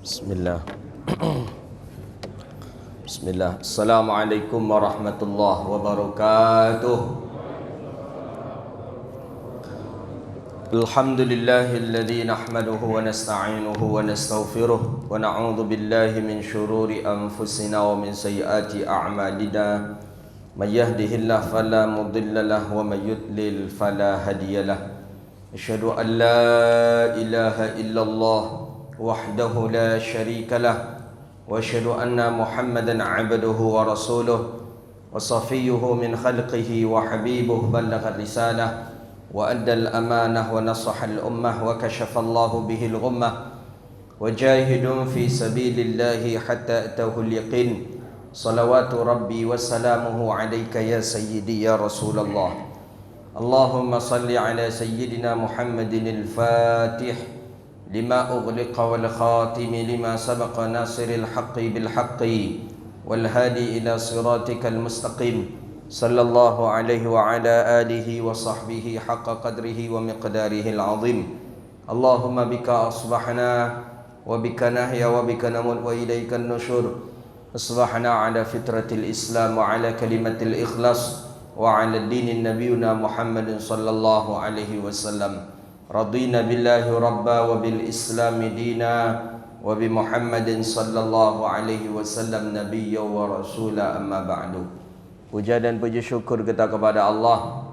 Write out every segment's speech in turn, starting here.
Bismillah. Bismillah. Assalamualaikum warahmatullahi wabarakatuh. Alhamdulillahilladzi nahmaduhu wa nasta'inuhu wa nastaghfiruh wa na'udzu billahi min syururi anfusina wa min sayyiati a'malina. May yahdihillahu fala mudilla lahu wa may yudlil fala hadiyalah. Asyhadu an la ilaha illallah wahdahu la syarika lah wa asyhadu anna Muhammadan 'abduhu wa rasuluh wa safiyyuhu min khalqihi wa habibuhu ballagha risalah wa adda al-amanah wa nasaha al-ummah wa kashafa Allahu bihi al-ghummah wa jahidun fi sabilillahi hatta atahu al-yaqin. Salawatu rabbi wa salamuhu alayka ya sayyidi ya Rasulullah. Allahumma salli ala sayyidina Muhammadin al-Fatih lima ughliqa wal khatimi lima sabaqa nasiril haqqi bil haqqi wal hadi ila siratikal mustaqim. Sallallahu alaihi wa ala alihi wa sahbihi haqqa qadrihi wa miqdarihil azim. Allahumma bika asbahna wa bika nahya wa bika namut wa ilaikan nusyur. Asbahna ala fitratil Islam wa ala kalimatil ikhlas wa ala dinin nabiyuna Muhammadin sallallahu alaihi wasallam. Radina billahi rabba wa bil islami dina wa bi Muhammadin sallallahu alaihi wasallam nabiyya wa rasula, amma ba'du. Puja dan puji syukur kita kepada Allah.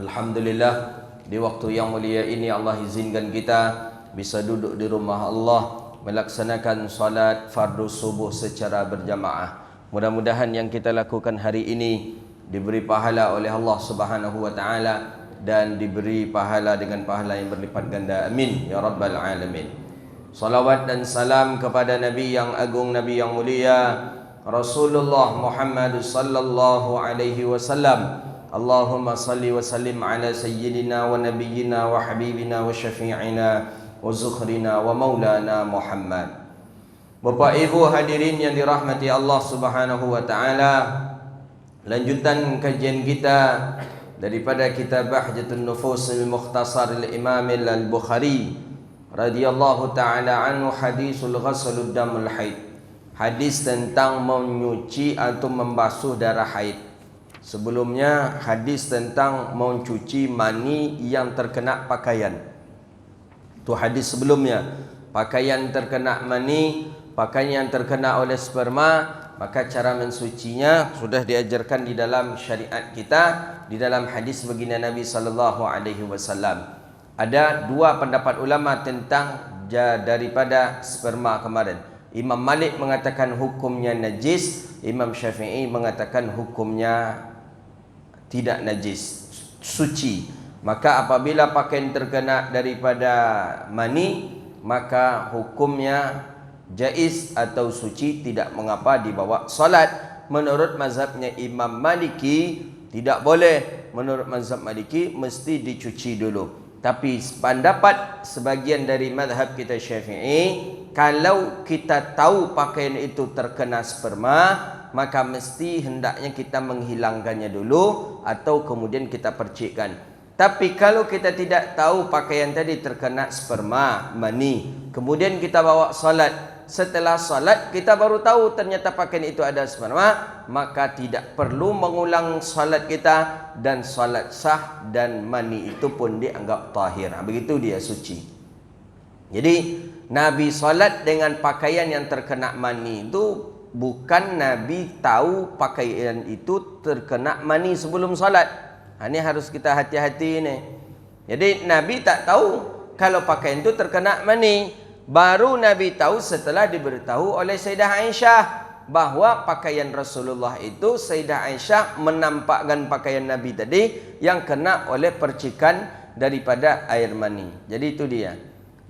Alhamdulillah, di waktu yang mulia ini Allah izinkan kita bisa duduk di rumah Allah melaksanakan salat fardu subuh secara berjamaah. Mudah-mudahan yang kita lakukan hari ini diberi pahala oleh Allah Subhanahu wa taala dan diberi pahala dengan pahala yang berlipat ganda. Amin ya rabbal alamin. Salawat dan salam kepada Nabi yang agung, Nabi yang mulia, Rasulullah Muhammad sallallahu alaihi wasallam. Allahumma salli wa sallim ala sayyidina wa nabiyyina wa habibina wa syafi'ina wa zukhrina wa maulana Muhammad. Bapak Ibu hadirin yang dirahmati Allah Subhanahu wa taala, lanjutan kajian kita daripada kitab Bahjatun Nufus al-Mukhtasar al-Imam al-Bukhari radhiyallahu taala anhu, hadisul ghaslud damul haid, hadis tentang menyuci atau membasuh darah haid. Sebelumnya hadis tentang mencuci mani yang terkena pakaian. Itu hadis sebelumnya. Pakaian terkena mani, pakaian yang terkena oleh sperma, maka cara mensucinya sudah diajarkan di dalam syariat kita, di dalam hadis baginda Nabi sallallahu alaihi wasallam. Ada dua pendapat ulama tentang daripada sperma kemarin. Imam Malik mengatakan hukumnya najis, Imam Syafi'i mengatakan hukumnya tidak najis, suci. Maka apabila pakaian terkena daripada mani, maka hukumnya jaiz atau suci, tidak mengapa dibawa salat. Menurut mazhabnya Imam Maliki tidak boleh. Menurut mazhab Maliki mesti dicuci dulu. Tapi pendapat sebagian dari mazhab kita Syafi'i, kalau kita tahu pakaian itu terkena sperma, maka mesti hendaknya kita menghilangkannya dulu atau kemudian kita percikkan. Tapi kalau kita tidak tahu pakaian tadi terkena sperma, mani, kemudian kita bawa salat, setelah salat kita baru tahu ternyata pakaian itu ada sperma, maka tidak perlu mengulang salat kita dan salat sah, dan mani itu pun dianggap tahir. Begitu dia suci. Jadi Nabi salat dengan pakaian yang terkena mani itu bukan Nabi tahu pakaian itu terkena mani sebelum salat. Ini harus kita hati-hati ini. Jadi Nabi tak tahu kalau pakaian itu terkena mani. Baru Nabi tahu setelah diberitahu oleh Sayyidah Aisyah bahawa pakaian Rasulullah itu, Sayyidah Aisyah menampakkan pakaian Nabi tadi yang kena oleh percikan daripada air mani. Jadi itu dia.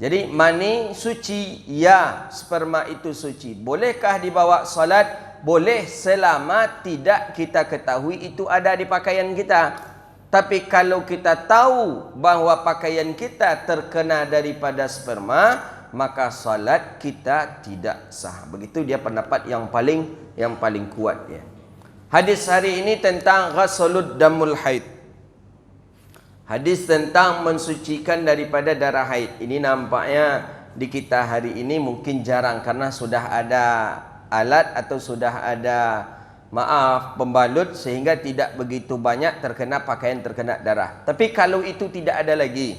Jadi mani suci, ya, sperma itu suci. Bolehkah dibawa salat? Boleh, selama tidak kita ketahui itu ada di pakaian kita. Tapi kalau kita tahu bahawa pakaian kita terkena daripada sperma, maka salat kita tidak sah. Begitu dia pendapat yang paling kuat ya. Hadis hari ini tentang ghaslud damul haid. Hadis tentang mensucikan daripada darah haid. Ini nampaknya di kita hari ini mungkin jarang karena sudah ada alat atau sudah ada pembalut sehingga tidak begitu banyak terkena pakaian terkena darah. Tapi kalau itu tidak ada lagi,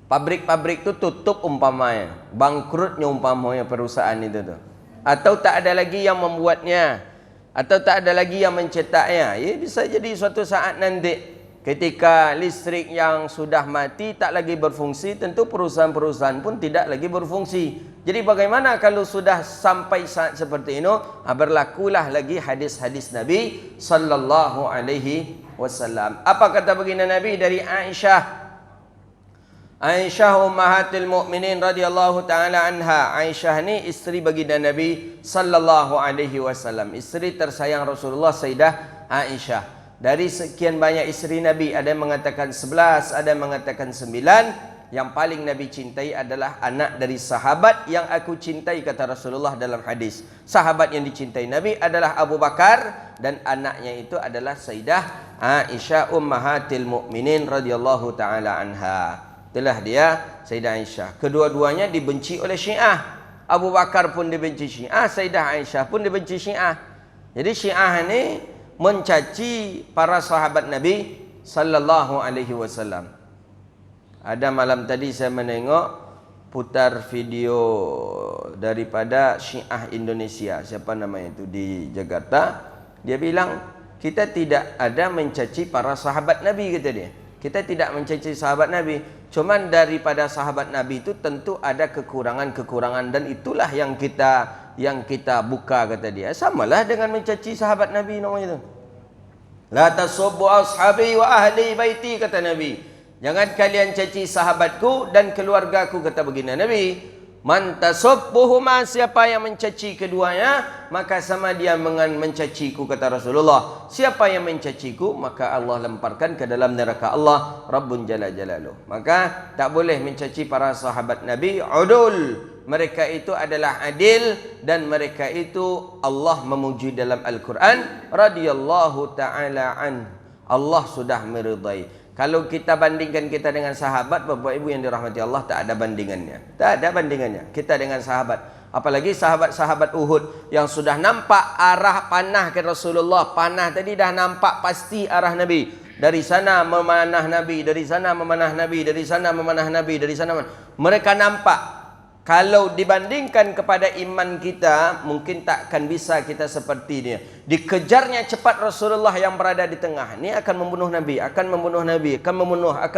pabrik-pabrik itu tutup umpamanya, bangkrutnya umpamanya perusahaan itu tuh. Atau tak ada lagi yang membuatnya, atau tak ada lagi yang mencetaknya. Ya, bisa jadi suatu saat nanti ketika listrik yang sudah mati tak lagi berfungsi, tentu perusahaan-perusahaan pun tidak lagi berfungsi. Jadi bagaimana kalau sudah sampai saat seperti ini? Berlakulah lagi hadis-hadis Nabi sallallahu alaihi wasallam. Apa kata baginda Nabi dari Aisyah? Aisyah ummahatul mukminin radhiyallahu taala anha. Aisyah ni isteri baginda Nabi sallallahu alaihi wasallam, isteri tersayang Rasulullah, Sayyidah Aisyah. Dari sekian banyak isteri Nabi, ada yang mengatakan 11, ada yang mengatakan 9. Yang paling Nabi cintai adalah anak dari sahabat yang aku cintai, kata Rasulullah dalam hadis. Sahabat yang dicintai Nabi adalah Abu Bakar dan anaknya itu adalah Sayyidah Aisyah ummahatil mukminin radhiyallahu taala anha. Itulah dia Sayyidah Aisyah. Kedua-duanya dibenci oleh Syiah. Abu Bakar pun dibenci Syiah, Sayyidah Aisyah pun dibenci Syiah. Jadi Syiah ni mencaci para sahabat Nabi sallallahu alaihi wasallam. Ada malam tadi saya menengok putar video daripada Syiah Indonesia, siapa namanya itu, di Jakarta. Dia bilang kita tidak ada mencaci para sahabat Nabi, kata dia. Kita tidak mencaci sahabat Nabi, cuman daripada sahabat Nabi itu tentu ada kekurangan-kekurangan dan itulah yang kita buka, kata dia. Samalah dengan mencaci sahabat Nabi namanya itu. La tasubbu ashabi wa ahli baiti, kata Nabi. Jangan kalian caci sahabatku dan keluargaku, kata baginda Nabi. Man tasubbuhuma, siapa yang mencaci keduanya, maka sama dia dengan mencaciku, kata Rasulullah. Siapa yang mencaciku, maka Allah lemparkan ke dalam neraka Allah Rabbun Jalla Jalaluh. Maka tak boleh mencaci para sahabat Nabi. Udul, mereka itu adalah adil dan mereka itu Allah memuji dalam Al-Quran, radhiyallahu ta'ala an, Allah sudah meridai. Kalau kita bandingkan kita dengan sahabat, Bapak Ibu yang dirahmati Allah, tak ada bandingannya. Tak ada bandingannya kita dengan sahabat. Apalagi sahabat-sahabat Uhud yang sudah nampak arah panah ke Rasulullah. Panah tadi dah nampak pasti arah Nabi. Dari sana memanah Nabi, dari sana memanah Nabi, dari sana memanah Nabi, dari sana mereka nampak. Kalau dibandingkan kepada iman kita, mungkin takkan bisa kita seperti dia. Dikejarnya cepat Rasulullah yang berada di tengah. Ini akan membunuh Nabi, akan membunuh Nabi, akan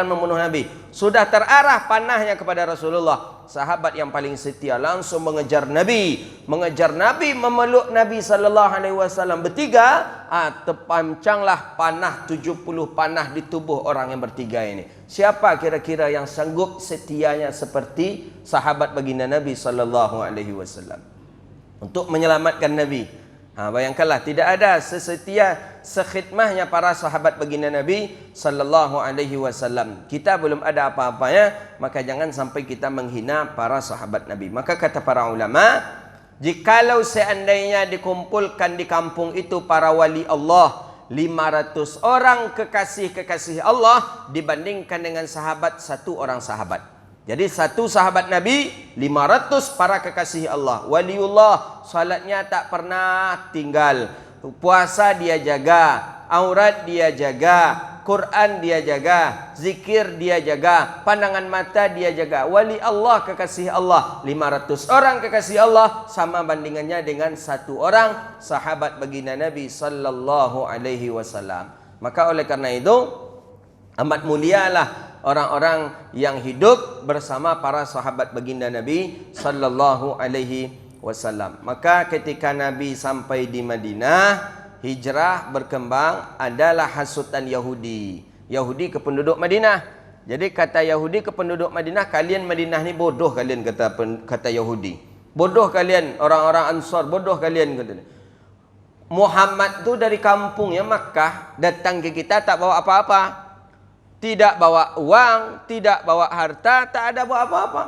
membunuh Nabi. Sudah terarah panahnya kepada Rasulullah. Sahabat yang paling setia langsung mengejar Nabi, memeluk Nabi sallallahu alaihi wasallam bertiga. Terpancanglah panah 70 panah di tubuh orang yang bertiga ini. Siapa kira-kira yang sanggup setianya seperti sahabat baginda Nabi sallallahu alaihi wasallam untuk menyelamatkan Nabi? Bayangkanlah, tidak ada sesetia sekhidmahnya para sahabat baginda Nabi sallallahu alaihi wasallam. Kita belum ada apa-apanya, maka jangan sampai kita menghina para sahabat Nabi. Maka kata para ulama, jikalau seandainya dikumpulkan di kampung itu para wali Allah 500 orang kekasih-kekasih Allah dibandingkan dengan sahabat satu orang sahabat. Jadi satu sahabat Nabi, 500 para kekasih Allah. Waliullah, salatnya tak pernah tinggal. Puasa dia jaga, aurat dia jaga, Quran dia jaga, zikir dia jaga, pandangan mata dia jaga. Wali Allah, kekasih Allah, 500 orang kekasih Allah sama bandingannya dengan satu orang sahabat baginda Nabi sallallahu alaihi wasallam. Maka oleh karena itu amat mulialah orang-orang yang hidup bersama para sahabat baginda Nabi sallallahu alaihi wasallam. Maka ketika Nabi sampai di Madinah, hijrah berkembang, adalah hasutan Yahudi ke penduduk Madinah. Jadi kata Yahudi ke penduduk Madinah, kalian Madinah ni bodoh kalian, kata Yahudi. Bodoh kalian orang-orang Ansar, bodoh kalian, kata. Muhammad tu dari kampungnya Makkah datang ke kita tak bawa apa-apa. Tidak bawa uang, tidak bawa harta, tak ada bawa apa-apa.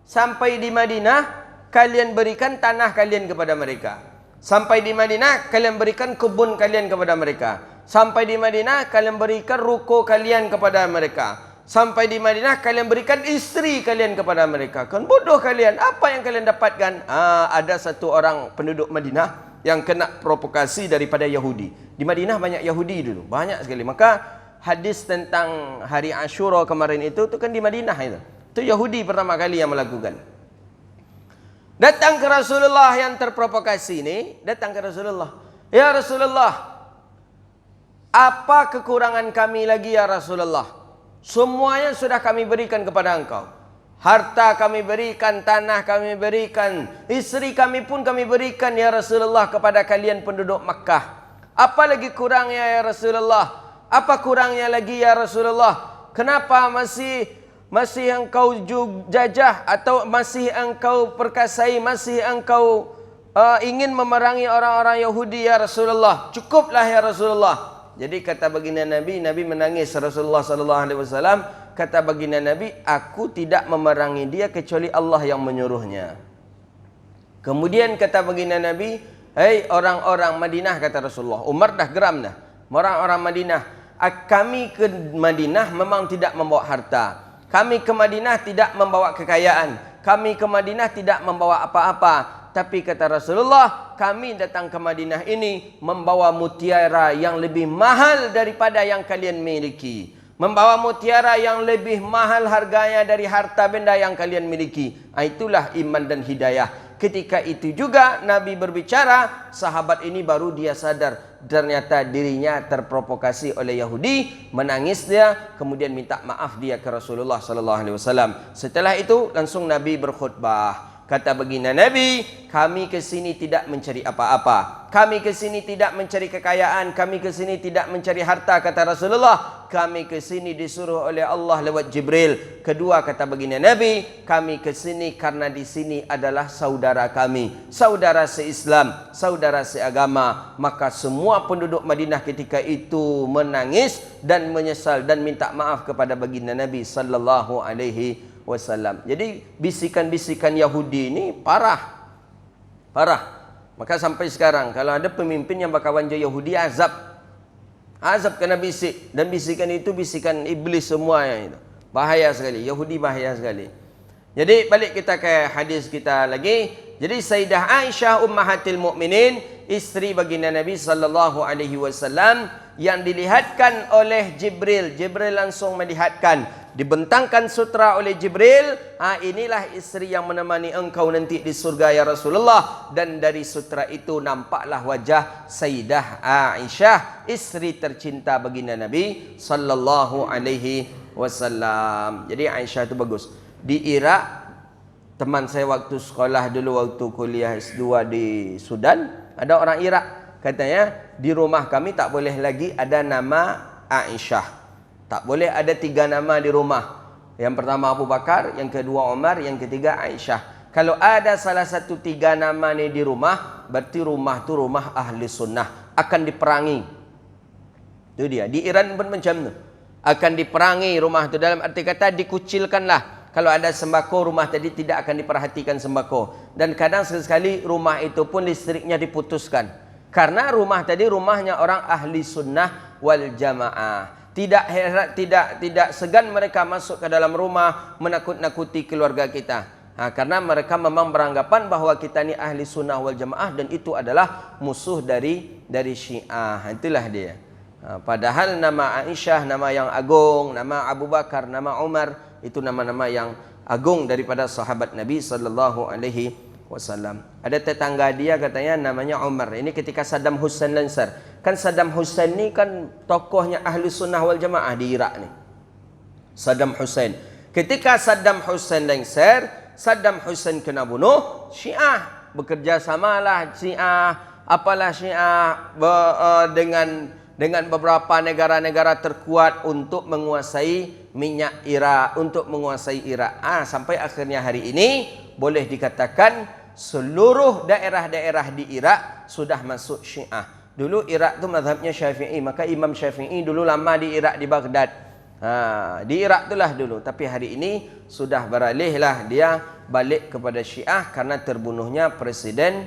Sampai di Madinah, kalian berikan tanah kalian kepada mereka. Sampai di Madinah, kalian berikan kebun kalian kepada mereka. Sampai di Madinah, kalian berikan ruko kalian kepada mereka. Sampai di Madinah kalian berikan isteri kalian kepada mereka. Kan bodoh kalian. Apa yang kalian dapatkan? Ada satu orang penduduk Madinah yang kena provokasi daripada Yahudi. Di Madinah banyak Yahudi dulu. Banyak sekali. Maka hadis tentang hari Ashura kemarin itu kan di Madinah itu. Itu Yahudi pertama kali yang melakukan. Datang ke Rasulullah yang terprovokasi ini. Datang ke Rasulullah. Ya Rasulullah, apa kekurangan kami lagi ya Rasulullah? Semuanya sudah kami berikan kepada engkau. Harta kami berikan, tanah kami berikan, isteri kami pun kami berikan ya Rasulullah kepada kalian penduduk Makkah. Apa lagi kurangnya ya Rasulullah? Apa kurangnya lagi ya Rasulullah? Kenapa masih engkau jajah atau masih engkau perkasai, masih engkau ingin memerangi orang-orang Yahudi ya Rasulullah? Cukuplah ya Rasulullah. Jadi kata baginda Nabi, Nabi menangis. Rasulullah sallallahu alaihi wasallam kata baginda Nabi, aku tidak memerangi dia kecuali Allah yang menyuruhnya. Kemudian kata baginda Nabi, hei orang-orang Madinah, kata Rasulullah. Umar dah geram dah. Orang-orang Madinah, kami ke Madinah memang tidak membawa harta. Kami ke Madinah tidak membawa kekayaan. Kami ke Madinah tidak membawa apa-apa. Tapi kata Rasulullah, kami datang ke Madinah ini membawa mutiara yang lebih mahal daripada yang kalian miliki. Membawa mutiara yang lebih mahal harganya dari harta benda yang kalian miliki. Itulah iman dan hidayah. Ketika itu juga Nabi berbicara, sahabat ini baru dia sadar ternyata dirinya terprovokasi oleh Yahudi, menangis dia, kemudian minta maaf dia ke Rasulullah sallallahu alaihi wasallam. Setelah itu langsung Nabi berkhutbah. Kata baginda Nabi, kami ke sini tidak mencari apa-apa. Kami ke sini tidak mencari kekayaan. Kami ke sini tidak mencari harta, kata Rasulullah. Kami ke sini disuruh oleh Allah lewat Jibril. Kedua, kata baginda Nabi, kami ke sini karena di sini adalah saudara kami, saudara se-Islam, saudara seagama. Maka semua penduduk Madinah ketika itu menangis dan menyesal dan minta maaf kepada baginda Nabi sallallahu alaihi wasallam. Jadi bisikan-bisikan Yahudi ini parah. Maka sampai sekarang kalau ada pemimpin yang bakawan Yahudi, azab kena bisik, dan bisikan itu bisikan iblis semuanya itu. Bahaya sekali. Yahudi bahaya sekali. Jadi balik kita ke hadis kita lagi. Jadi Sayyidah Aisyah ummahatil mukminin, isteri baginda Nabi sallallahu alaihi wasallam, yang dilihatkan oleh Jibril. Jibril langsung melihatkan, dibentangkan sutra oleh Jibril, inilah isteri yang menemani engkau nanti di surga ya Rasulullah. Dan dari sutra itu nampaklah wajah Sayyidah Aisyah, isteri tercinta baginda Nabi sallallahu alaihi wasallam. Jadi Aisyah itu bagus. Di Irak, teman saya waktu sekolah dulu, waktu kuliah S2 di Sudan, ada orang Irak katanya, di rumah kami tak boleh lagi ada nama Aisyah. Tak boleh ada 3 nama di rumah. Yang pertama Abu Bakar, yang kedua Umar, yang ketiga Aisyah. Kalau ada salah satu 3 nama ni di rumah, berarti rumah tu rumah ahli sunnah, akan diperangi. Itu dia. Di Iran pun macam tu. Akan diperangi rumah tu, dalam arti kata dikucilkanlah. Kalau ada sembako, rumah tadi tidak akan diperhatikan sembako. Dan kadang sekali rumah itu pun listriknya diputuskan. Karena rumah tadi rumahnya orang ahli sunnah wal jamaah. Tidak segan mereka masuk ke dalam rumah menakut-nakuti keluarga kita. Karena mereka memang beranggapan bahwa kita ni ahli sunnah wal jamaah, dan itu adalah musuh dari Syiah. Itulah dia. Padahal nama Aisyah nama yang agung, nama Abu Bakar, nama Umar, itu nama-nama yang agung daripada sahabat Nabi sallallahu alaihi wasallam. Ada tetangga dia katanya namanya Umar. Ini ketika Saddam Hussein lensar. Kan Saddam Hussein ni kan tokohnya ahli sunnah wal jamaah di Irak ni. Saddam Hussein. Ketika Saddam Hussein lensar, Saddam Hussein kena bunuh, Syiah bekerja samalah Syiah, apalah Syiah dengan beberapa negara-negara terkuat untuk menguasai minyak Irak, untuk menguasai Irak. Sampai akhirnya hari ini boleh dikatakan seluruh daerah-daerah di Irak sudah masuk Syiah. Dulu Irak tu mazhabnya Syafi'i, maka Imam Syafi'i dulu lama di Irak, di Baghdad. Di Irak itulah dulu. Tapi hari ini sudah beralihlah dia balik kepada Syiah karena terbunuhnya Presiden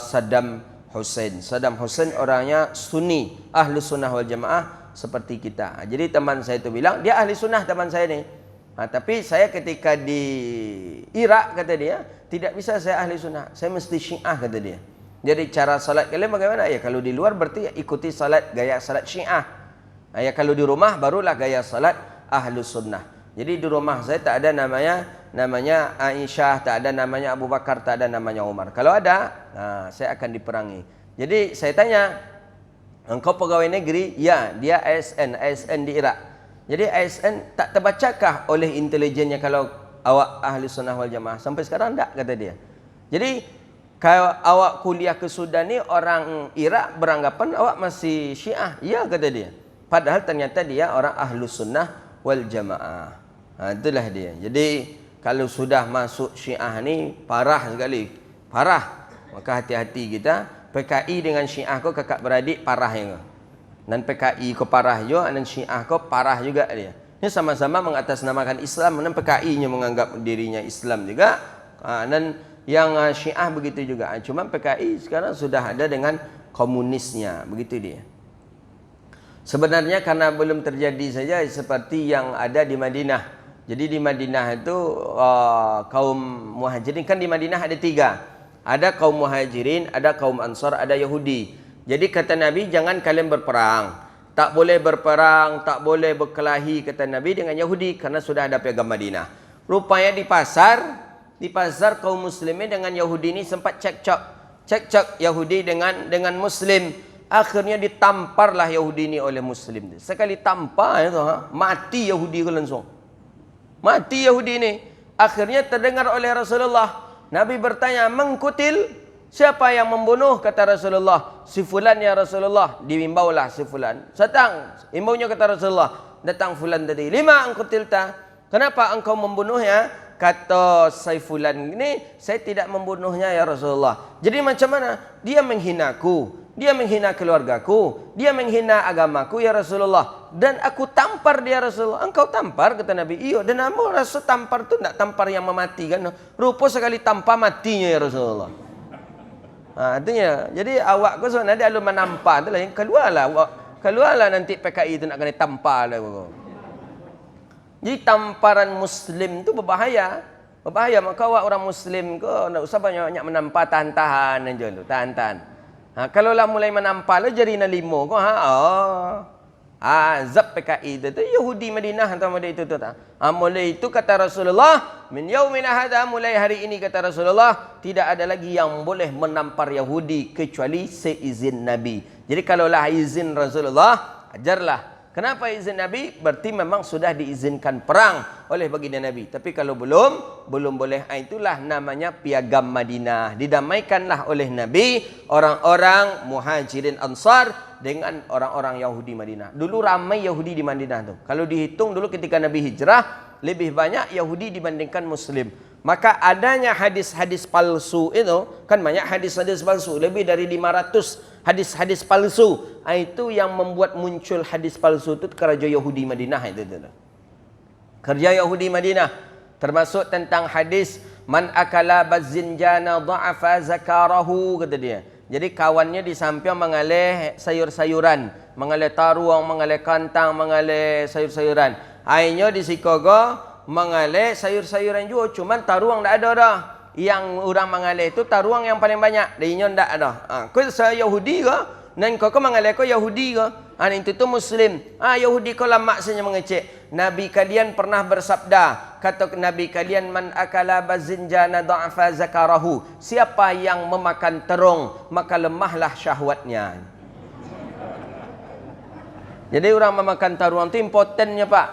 Saddam Hussein. Saddam Hussein orangnya Sunni, ahlu sunnah wal jamaah, seperti kita. Jadi teman saya itu bilang, dia ahli sunnah teman saya ni. Tapi saya ketika di Iraq, kata dia, tidak bisa saya ahli sunnah, saya mesti Syiah, kata dia. Jadi cara salat kalian bagaimana? Ya kalau di luar berarti ikuti salat gaya salat Syiah. Ya kalau di rumah barulah gaya salat Ahlus Sunnah. Jadi di rumah saya tak ada namanya Aisyah, tak ada namanya Abu Bakar, tak ada namanya Umar. Kalau ada, saya akan diperangi. Jadi saya tanya, engkau pegawai negeri? Ya, dia ASN di Iraq. Jadi ASN tak terbacakah oleh intelijennya kalau awak ahli sunnah wal jamaah? Sampai sekarang tak, kata dia. Jadi kalau awak kuliah ke Sudan ni, orang Iraq beranggapan awak masih Syiah. Ya, kata dia. Padahal ternyata dia orang ahli sunnah wal jamaah. Itulah dia. Jadi kalau sudah masuk Syiah ni parah sekali. Parah. Maka hati-hati kita. PKI dengan Syiah kau kakak beradik parah ya. Dan PKI kau parah juga, dan Syiah kau parah juga dia. Ini sama-sama mengatasnamakan Islam, dan PKI-nya menganggap dirinya Islam juga. Dan yang Syiah begitu juga. Cuma PKI sekarang sudah ada dengan komunisnya, begitu dia. Sebenarnya karena belum terjadi saja seperti yang ada di Madinah. Jadi di Madinah itu kaum muhajirin, kan di Madinah ada 3. Ada kaum muhajirin, ada kaum ansar, ada Yahudi. Jadi kata Nabi, jangan kalian berperang. Tak boleh berperang, tak boleh berkelahi, kata Nabi, dengan Yahudi, karena sudah ada piagam Madinah. Rupanya di pasar kaum muslimin dengan Yahudi ini sempat cekcok Yahudi dengan Muslim. Akhirnya ditamparlah Yahudi ini oleh Muslim. Sekali tampar itu, mati Yahudi itu langsung. Mati Yahudi ini. Akhirnya terdengar oleh Rasulullah. Nabi bertanya, mengkutil, siapa yang membunuh? Kata Rasulullah, si fulan ya Rasulullah. Diimbaulah si fulan. Datang, imbaunya kata Rasulullah, datang fulan tadi. Lima angkutilta, kenapa engkau membunuhnya? Kata Saifulan ini, saya tidak membunuhnya ya Rasulullah. Jadi macam mana? Dia menghinaku, dia menghina keluargaku, dia menghina agamaku ya Rasulullah. Dan aku tampar dia Rasulullah. Engkau tampar? Kata Nabi. Iya. Dan kamu rasa tampar tu tak tampar yang mematikan? Rupa sekali tampar matinya ya Rasulullah. Artinya, jadi awak kau sebenarnya dia lalu menampar tu lah. Keluarlah nanti PKI itu nak kena tampar lah. Jadi tamparan Muslim tu berbahaya. Berbahaya. Maka awak orang Muslim kau tak usah banyak menampar, tahan-tahan aja tu. Tahan-tahan. Kalau lah mulai menampar lah jari na limo kau. Zab PKI itu Yahudi Madinah atau mulai itu tak. Mulai itu kata Rasulullah, min yaumina hadza, mulai hari ini kata Rasulullah, tidak ada lagi yang boleh menampar Yahudi kecuali seizin Nabi. Jadi kalaulah izin Rasulullah, ajarlah. Kenapa izin Nabi? Berarti memang sudah diizinkan perang oleh baginda Nabi. Tapi kalau belum boleh. Itulah namanya piagam Madinah. Didamaikanlah oleh Nabi orang-orang muhajirin ansar dengan orang-orang Yahudi Madinah. Dulu ramai Yahudi di Madinah tu. Kalau dihitung dulu ketika Nabi hijrah, lebih banyak Yahudi dibandingkan Muslim. Maka adanya hadis-hadis palsu itu, kan banyak hadis-hadis palsu, lebih dari 500 hadis-hadis palsu. Itu yang membuat muncul hadis palsu itu kerja Yahudi Madinah itu. Kerja Yahudi Madinah termasuk tentang hadis man akala bazinjana dha'afa zakarahu, kata dia. Jadi kawannya di samping mengalih sayur-sayuran, mengalih taruang, mengalih kantang, mengalih sayur-sayuran. Akhirnya di Sikogo mengalih sayur-sayuran juga, cuman taruang tak ada dah. Yang orang mengalih itu taruang yang paling banyak, dia tak ada. Kau saya Yahudi ke? Dan kau mengalih kau Yahudi ke? Itu tu Muslim. Yahudi kau lah maksudnya mengecek. Nabi kalian pernah bersabda, kata Nabi kalian, man akala bazinjana dha'afa zakarahu. Siapa yang memakan terung, maka lemahlah syahwatnya. Jadi orang memakan taruang itu importannya Pak.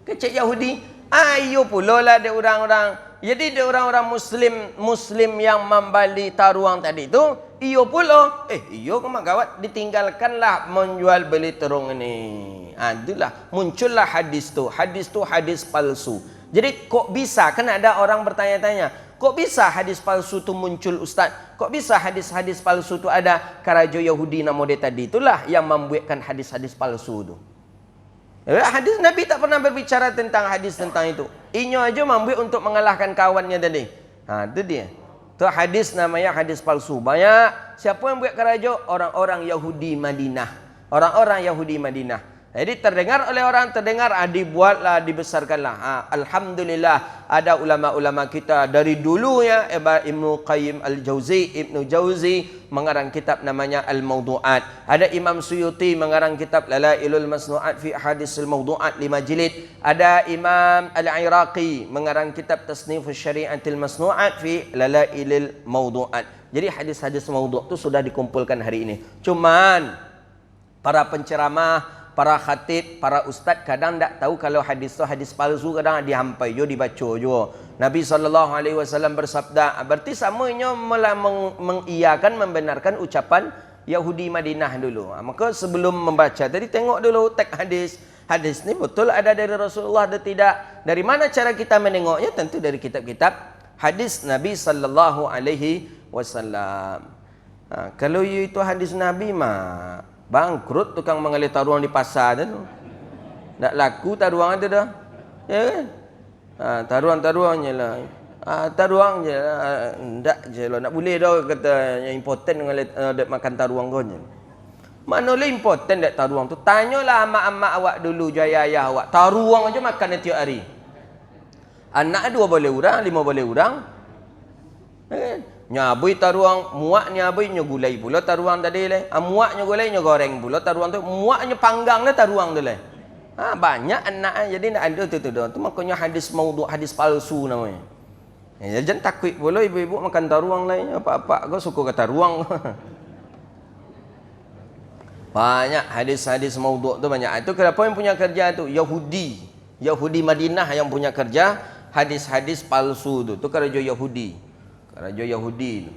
Kecek Yahudi. Ayo pula lah dia orang-orang. Jadi dia orang-orang Muslim yang membeli taruang tadi tu, iyo pula. Iyo kemak gawat, ditinggalkanlah menjual beli terung ini. Itulah muncullah hadis tu. Hadis tu hadis palsu. Jadi kok bisa? Kan ada orang bertanya-tanya, kok bisa hadis palsu tu muncul Ustaz? Kok bisa hadis-hadis palsu tu ada? Karajo Yahudi nama dia tadi itulah yang membuatkan hadis-hadis palsu tu. Hadis Nabi tak pernah berbicara tentang hadis tentang itu. Inyo aja membuat untuk mengalahkan kawannya tadi. Itu dia. Tu hadis namanya hadis palsu. Banyak. Siapa yang buat karajo? Orang-orang Yahudi Madinah. orang-orang Yahudi Madinah. Jadi terdengar oleh orang, terdengar, dibuatlah, dibesarkanlah. Alhamdulillah ada ulama-ulama kita dari dulunya. Ibnu Qayyim Al-Jauzi, Ibnu Jauzi mengarang kitab namanya Al-Mawdu'at. Ada Imam Suyuti mengarang kitab Lalailul Masnu'at fi Hadisul Mawdu'at 5 jilid. Ada Imam Al-Iraqi mengarang kitab Tasnifus Syari'atil Masnu'at fi Lalailil Mawdu'at. Jadi hadis-hadis mawdu' itu sudah dikumpulkan hari ini. Cuman para penceramah, para khatib, para ustaz kadang tak tahu kalau hadis itu hadis palsu, kadang dihampai jo, dibaca jo. Nabi SAW bersabda, berarti samanya mengiyakan, membenarkan ucapan Yahudi Madinah dulu. Maka sebelum membaca tadi tengok dulu teks hadis. Hadis ni betul ada dari Rasulullah atau tidak? Dari mana cara kita menengoknya? Tentu dari kitab-kitab hadis Nabi SAW. Kalau itu hadis Nabi mah bangkrut tukang mengalir taruang di pasar tu. Tak laku taruang tu dah. Ya kan? Taruang-taruangnya lah. Taruang je lah. Tak je lah. Nak boleh dah kata yang important mengalir makan taruang kau je. Mana lah important tak taruang tu? Tanyalah amak-amak awak dulu, ayah awak. Taruang aja makan tiap hari. Anak 2 boleh orang, 5 boleh orang. Ya kan? Nyabui taruang, muaknya abui nya gulai pula taruang tadi le. Muaknya gulai nya goreng pula taruang tu. Muaknya panggang le taruang tu le. Banyak anak jadi nak ada tu. Tu makanya hadis maudhu', hadis palsu namanya. Jangan takut pula ibu-ibu makan taruang lain. Apa-apa kau suka kata taruang. Banyak hadis-hadis maudhu' tu banyak. Itu kenapa yang punya kerja tu Yahudi Madinah yang punya kerja hadis-hadis palsu tu. Tu kerja Yahudi. Raja Yahudi tu.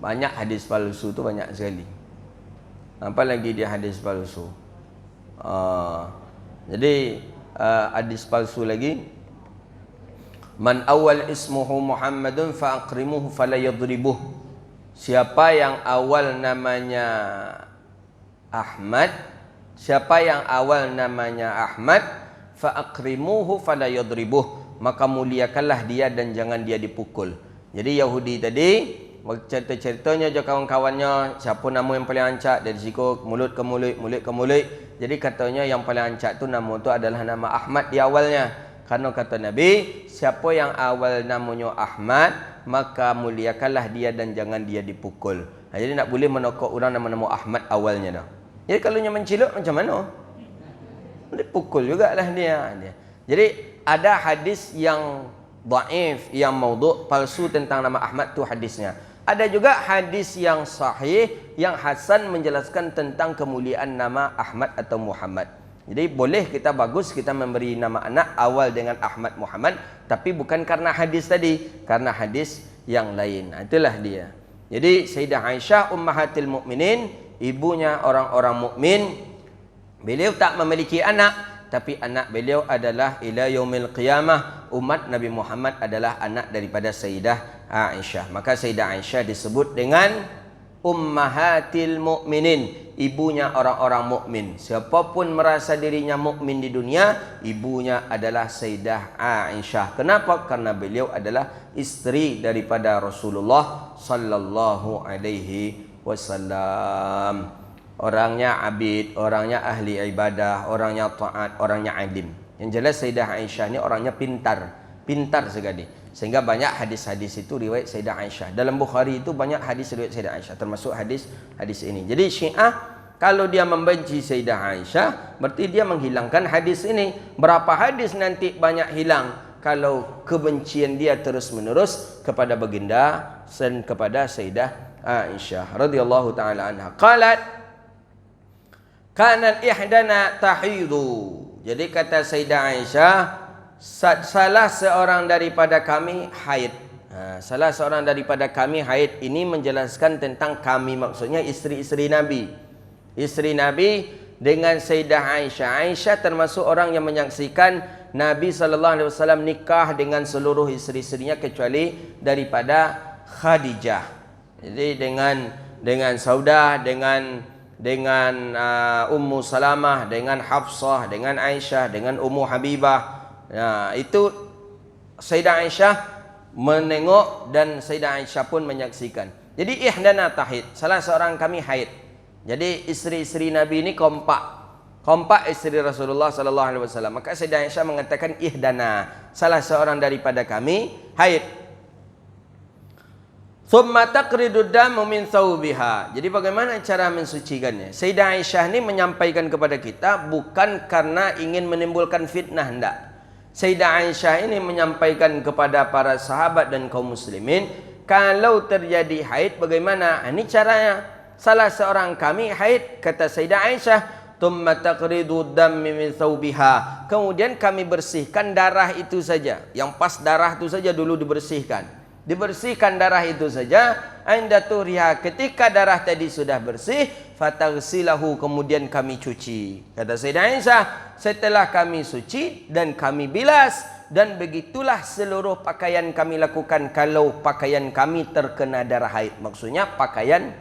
Banyak hadis palsu tu, banyak sekali. Apa lagi dia hadis palsu? Jadi hadis palsu lagi. Man awal ismuhu Muhammadun fa aqrimuhu fala yadribuh. Siapa yang awal namanya Ahmad, fa aqrimuhu fala yadribuh, maka muliakanlah dia dan jangan dia dipukul. Jadi Yahudi tadi cerita-ceritanya je kawan-kawannya, siapa nama yang paling ancak dari siku mulut ke mulut. Jadi katanya yang paling ancak tu nama tu adalah nama Ahmad di awalnya. Karena kata Nabi, siapa yang awal namanya Ahmad, maka muliakanlah dia dan jangan dia dipukul. Jadi nak boleh menokok orang nama-nama Ahmad awalnya dah. Jadi kalau nya menciluk macam mana? Dipukul jugalah dia. Jadi ada hadis yang dhaif, yang maudhu', palsu tentang nama Ahmad tu hadisnya. Ada juga hadis yang sahih, yang hasan menjelaskan tentang kemuliaan nama Ahmad atau Muhammad. Jadi boleh kita bagus kita memberi nama anak awal dengan Ahmad Muhammad, tapi bukan karena hadis tadi, karena hadis yang lain. Itulah dia. Jadi Sayyidah Aisyah ummahatil mukminin, ibunya orang-orang mukmin, beliau tak memiliki anak, tapi anak beliau adalah ila yaumil qiyamah, umat Nabi Muhammad adalah anak daripada Sayyidah Aisyah. Maka Sayyidah Aisyah disebut dengan ummahatil mukminin, ibunya orang-orang mukmin. Siapapun merasa dirinya mukmin di dunia, ibunya adalah Sayyidah Aisyah. Kenapa? Karena beliau adalah istri daripada Rasulullah sallallahu alaihi wasallam. Orangnya abid, orangnya ahli ibadah, orangnya taat, orangnya alim. Yang jelas Sayyidah Aisyah ni orangnya pintar sekali. Sehingga banyak hadis-hadis itu riwayat Sayyidah Aisyah. Dalam Bukhari itu banyak hadis riwayat Sayyidah Aisyah, termasuk hadis ini. Jadi Syiah kalau dia membenci Sayyidah Aisyah, berarti dia menghilangkan hadis ini. Berapa hadis nanti banyak hilang kalau kebencian dia terus-menerus kepada baginda dan kepada Sayyidah Aisyah radhiyallahu taala anha. Qalat kanat ihdana tahidu. Jadi kata Sayyidah Aisyah, salah seorang daripada kami haid. Salah seorang daripada kami haid ini menjelaskan tentang kami, maksudnya isteri-isteri Nabi. Isteri Nabi dengan Sayyidah Aisyah. Aisyah termasuk orang yang menyaksikan Nabi SAW nikah dengan seluruh isteri-isterinya kecuali daripada Khadijah. Jadi dengan Saudah, dengan Ummu Salamah, dengan Hafsah, dengan Aisyah, dengan Ummu Habibah. Itu Sayyidah Aisyah menengok dan Sayyidah Aisyah pun menyaksikan. Jadi ihdana tahid, salah seorang kami haid. Jadi isteri-isteri Nabi ini kompak isteri Rasulullah sallallahu alaihi wasallam. Maka Sayyidah Aisyah mengatakan ihdana, salah seorang daripada kami haid. Thumma taqridu damu min thawbiha. Jadi bagaimana cara mensucikannya? Sayyidah Aisyah ini menyampaikan kepada kita bukan karena ingin menimbulkan fitnah, hendak. Sayyidah Aisyah ini menyampaikan kepada para sahabat dan kaum muslimin, kalau terjadi haid bagaimana? Ini caranya. Salah seorang kami haid, kata Sayyidah Aisyah, thumma taqridu dammi min thawbiha. Kemudian kami bersihkan darah itu saja. Yang pas darah itu saja dulu dibersihkan. Dibersihkan darah itu saja. Inda tuhriha, ketika darah tadi sudah bersih, fataghsilahu, kemudian kami cuci. Kata Sayyidah Aisyah, setelah kami suci dan kami bilas, dan begitulah seluruh pakaian kami lakukan kalau pakaian kami terkena darah haid. Maksudnya pakaian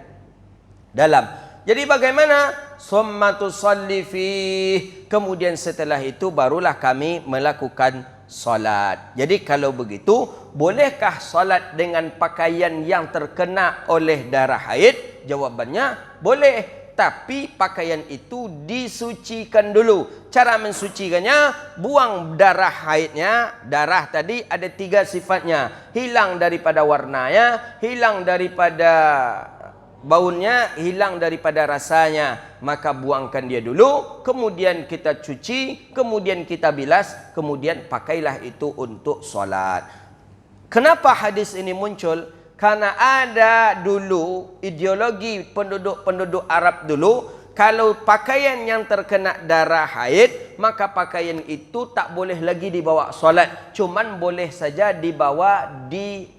dalam. Jadi bagaimana? Summa tusalli fih. Kemudian setelah itu barulah kami melakukan solat. Jadi kalau begitu, bolehkah solat dengan pakaian yang terkena oleh darah haid? Jawabannya boleh. Tapi pakaian itu disucikan dulu. Cara mensucikannya, buang darah haidnya. Darah tadi ada 3 sifatnya. Hilang daripada warnanya, hilang daripada baunya, hilang daripada rasanya. Maka buangkan dia dulu, kemudian kita cuci, kemudian kita bilas, kemudian pakailah itu untuk solat. Kenapa hadis ini muncul? Karena ada dulu ideologi penduduk Arab dulu, kalau pakaian yang terkena darah haid, maka pakaian itu tak boleh lagi dibawa solat. Cuman boleh saja dibawa di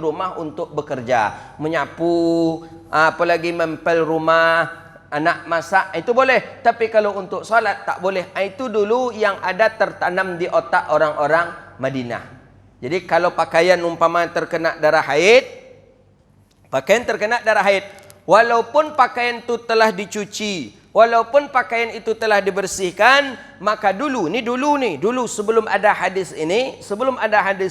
rumah untuk bekerja, menyapu, apalagi mempel rumah, anak masak, itu boleh. Tapi kalau untuk solat tak boleh. Itu dulu yang ada tertanam di otak orang-orang Madinah. Jadi kalau pakaian umpama terkena darah haid, walaupun pakaian itu telah dicuci, walaupun pakaian itu telah dibersihkan, maka dulu sebelum ada hadis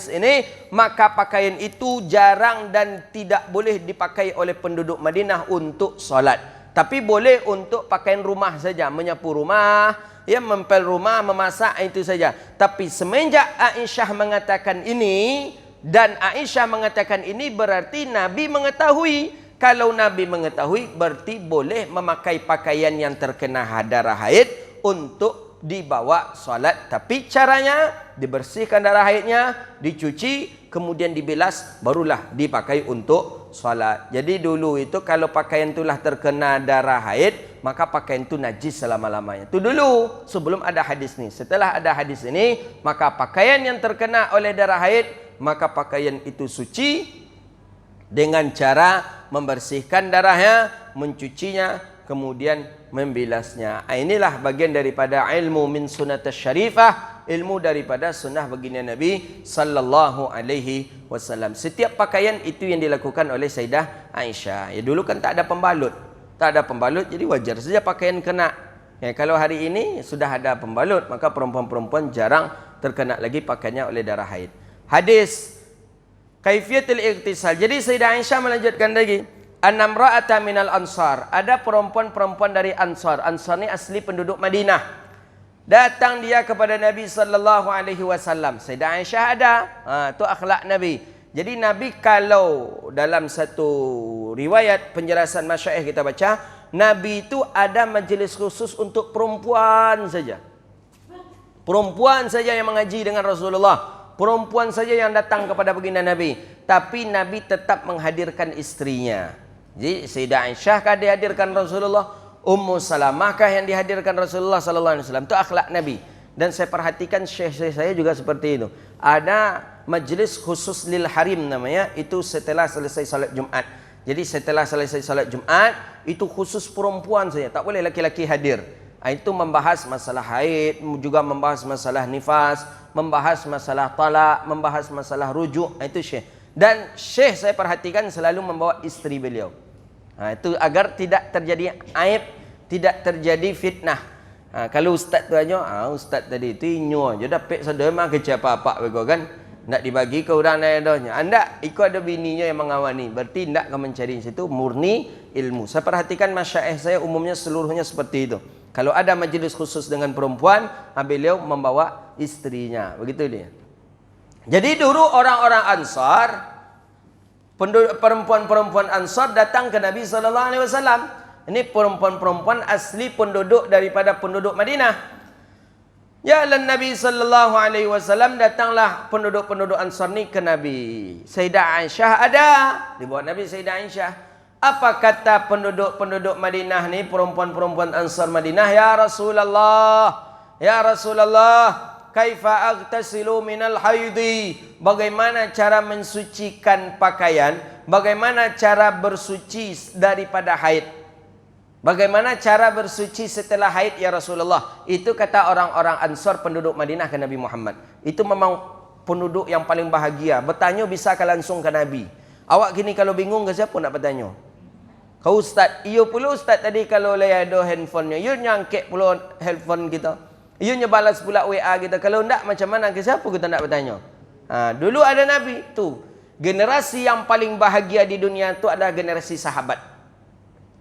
ini, maka pakaian itu jarang dan tidak boleh dipakai oleh penduduk Madinah untuk solat. Tapi boleh untuk pakaian rumah saja, menyapu rumah, ya, mempel rumah, memasak, itu saja. Tapi semenjak Aisyah mengatakan ini, dan Aisyah mengatakan ini, berarti Nabi mengetahui. Kalau Nabi mengetahui, berarti boleh memakai pakaian yang terkena darah haid untuk dibawa solat. Tapi caranya, dibersihkan darah haidnya, dicuci, kemudian dibilas, barulah dipakai untuk solat. Jadi dulu itu kalau pakaian itulah terkena darah haid, maka pakaian itu najis selama-lamanya. Itu dulu, sebelum ada hadis ini. Setelah ada hadis ini, maka pakaian yang terkena oleh darah haid, maka pakaian itu suci dengan cara membersihkan darahnya, mencucinya, kemudian membilasnya. Inilah bagian daripada ilmu min sunnatus syarifah, ilmu daripada sunnah baginda Nabi sallallahu alaihi wasallam. Setiap pakaian itu yang dilakukan oleh Sayyidah Aisyah. Ya dulu kan tak ada pembalut. Jadi wajar saja pakaian kena. Ya, kalau hari ini sudah ada pembalut, maka perempuan-perempuan jarang terkena lagi pakaiannya oleh darah haid. Hadis kaifiyatul ightisal. Jadi Sayyidah Aisyah melanjutkan lagi, annamra'ata minal ansar. Ada perempuan-perempuan dari Ansar. Ansar ni asli penduduk Madinah. Datang dia kepada Nabi sallallahu alaihi wasallam. Sayyidah Aisyah ada. Itu akhlak Nabi. Jadi Nabi, kalau dalam satu riwayat penjelasan masyayikh kita baca, Nabi itu ada majlis khusus untuk perempuan saja. Perempuan saja yang mengaji dengan Rasulullah. Perempuan saja yang datang kepada baginda Nabi. Tapi Nabi tetap menghadirkan istrinya. Jadi Sayyidah Aisyah kah dihadirkan Rasulullah? Ummu Salamah kah yang dihadirkan Rasulullah sallallahu alaihi wasallam? Itu akhlak Nabi. Dan saya perhatikan syekh saya juga seperti itu. Ada majlis khusus lil harim namanya. Itu setelah selesai salat Jumat. Jadi setelah selesai salat Jumat, itu khusus perempuan saja. Tak boleh laki-laki hadir. Itu membahas masalah haid, juga membahas masalah nifas, membahas masalah talak, membahas masalah rujuk. Itu syekh. Dan syekh saya perhatikan selalu membawa isteri beliau. Itu agar tidak terjadi aib, tidak terjadi fitnah. Kalau ustaz tu aja, ustaz tadi tu inyo aja dapat sedema kerja apa-apa bego kan. Nak dibagi ke orang lain dohnya. Anda ikut ada bininya yang mengawani. Berarti tidak akan mencari situ murni ilmu. Saya perhatikan masyaikh saya umumnya seluruhnya seperti itu. Kalau ada majlis khusus dengan perempuan, beliau membawa istrinya. Begitu dia. Jadi dulu orang-orang Ansar, perempuan-perempuan Ansar datang ke Nabi SAW. Ini perempuan-perempuan asli penduduk daripada penduduk Madinah. Ya Nabi SAW datanglah penduduk-penduduk Ansar ni ke Nabi. Sayyidah Aisyah ada. Dibawa Nabi Sayyidah Aisyah. Apa kata penduduk-penduduk Madinah ni, perempuan-perempuan Ansar Madinah? Ya Rasulullah. Ya Rasulullah. Kaifa aghtasilu minal haidi? Bagaimana cara mensucikan pakaian? Bagaimana cara bersuci daripada haid? Bagaimana cara bersuci setelah haid ya Rasulullah? Itu kata orang-orang Ansar penduduk Madinah ke Nabi Muhammad. Itu memang penduduk yang paling bahagia. Bertanya bisa ke langsung ke Nabi. Awak gini kalau bingung ke siapa nak bertanya? Kau ustaz, ia pula ustaz tadi kalau ada handphonenya, ia nyangkit pula handphone kita. Ia balas pula WA kita. Kalau tidak macam mana ke siapa kita nak bertanya? Dulu ada Nabi tu. Generasi yang paling bahagia di dunia itu adalah generasi sahabat.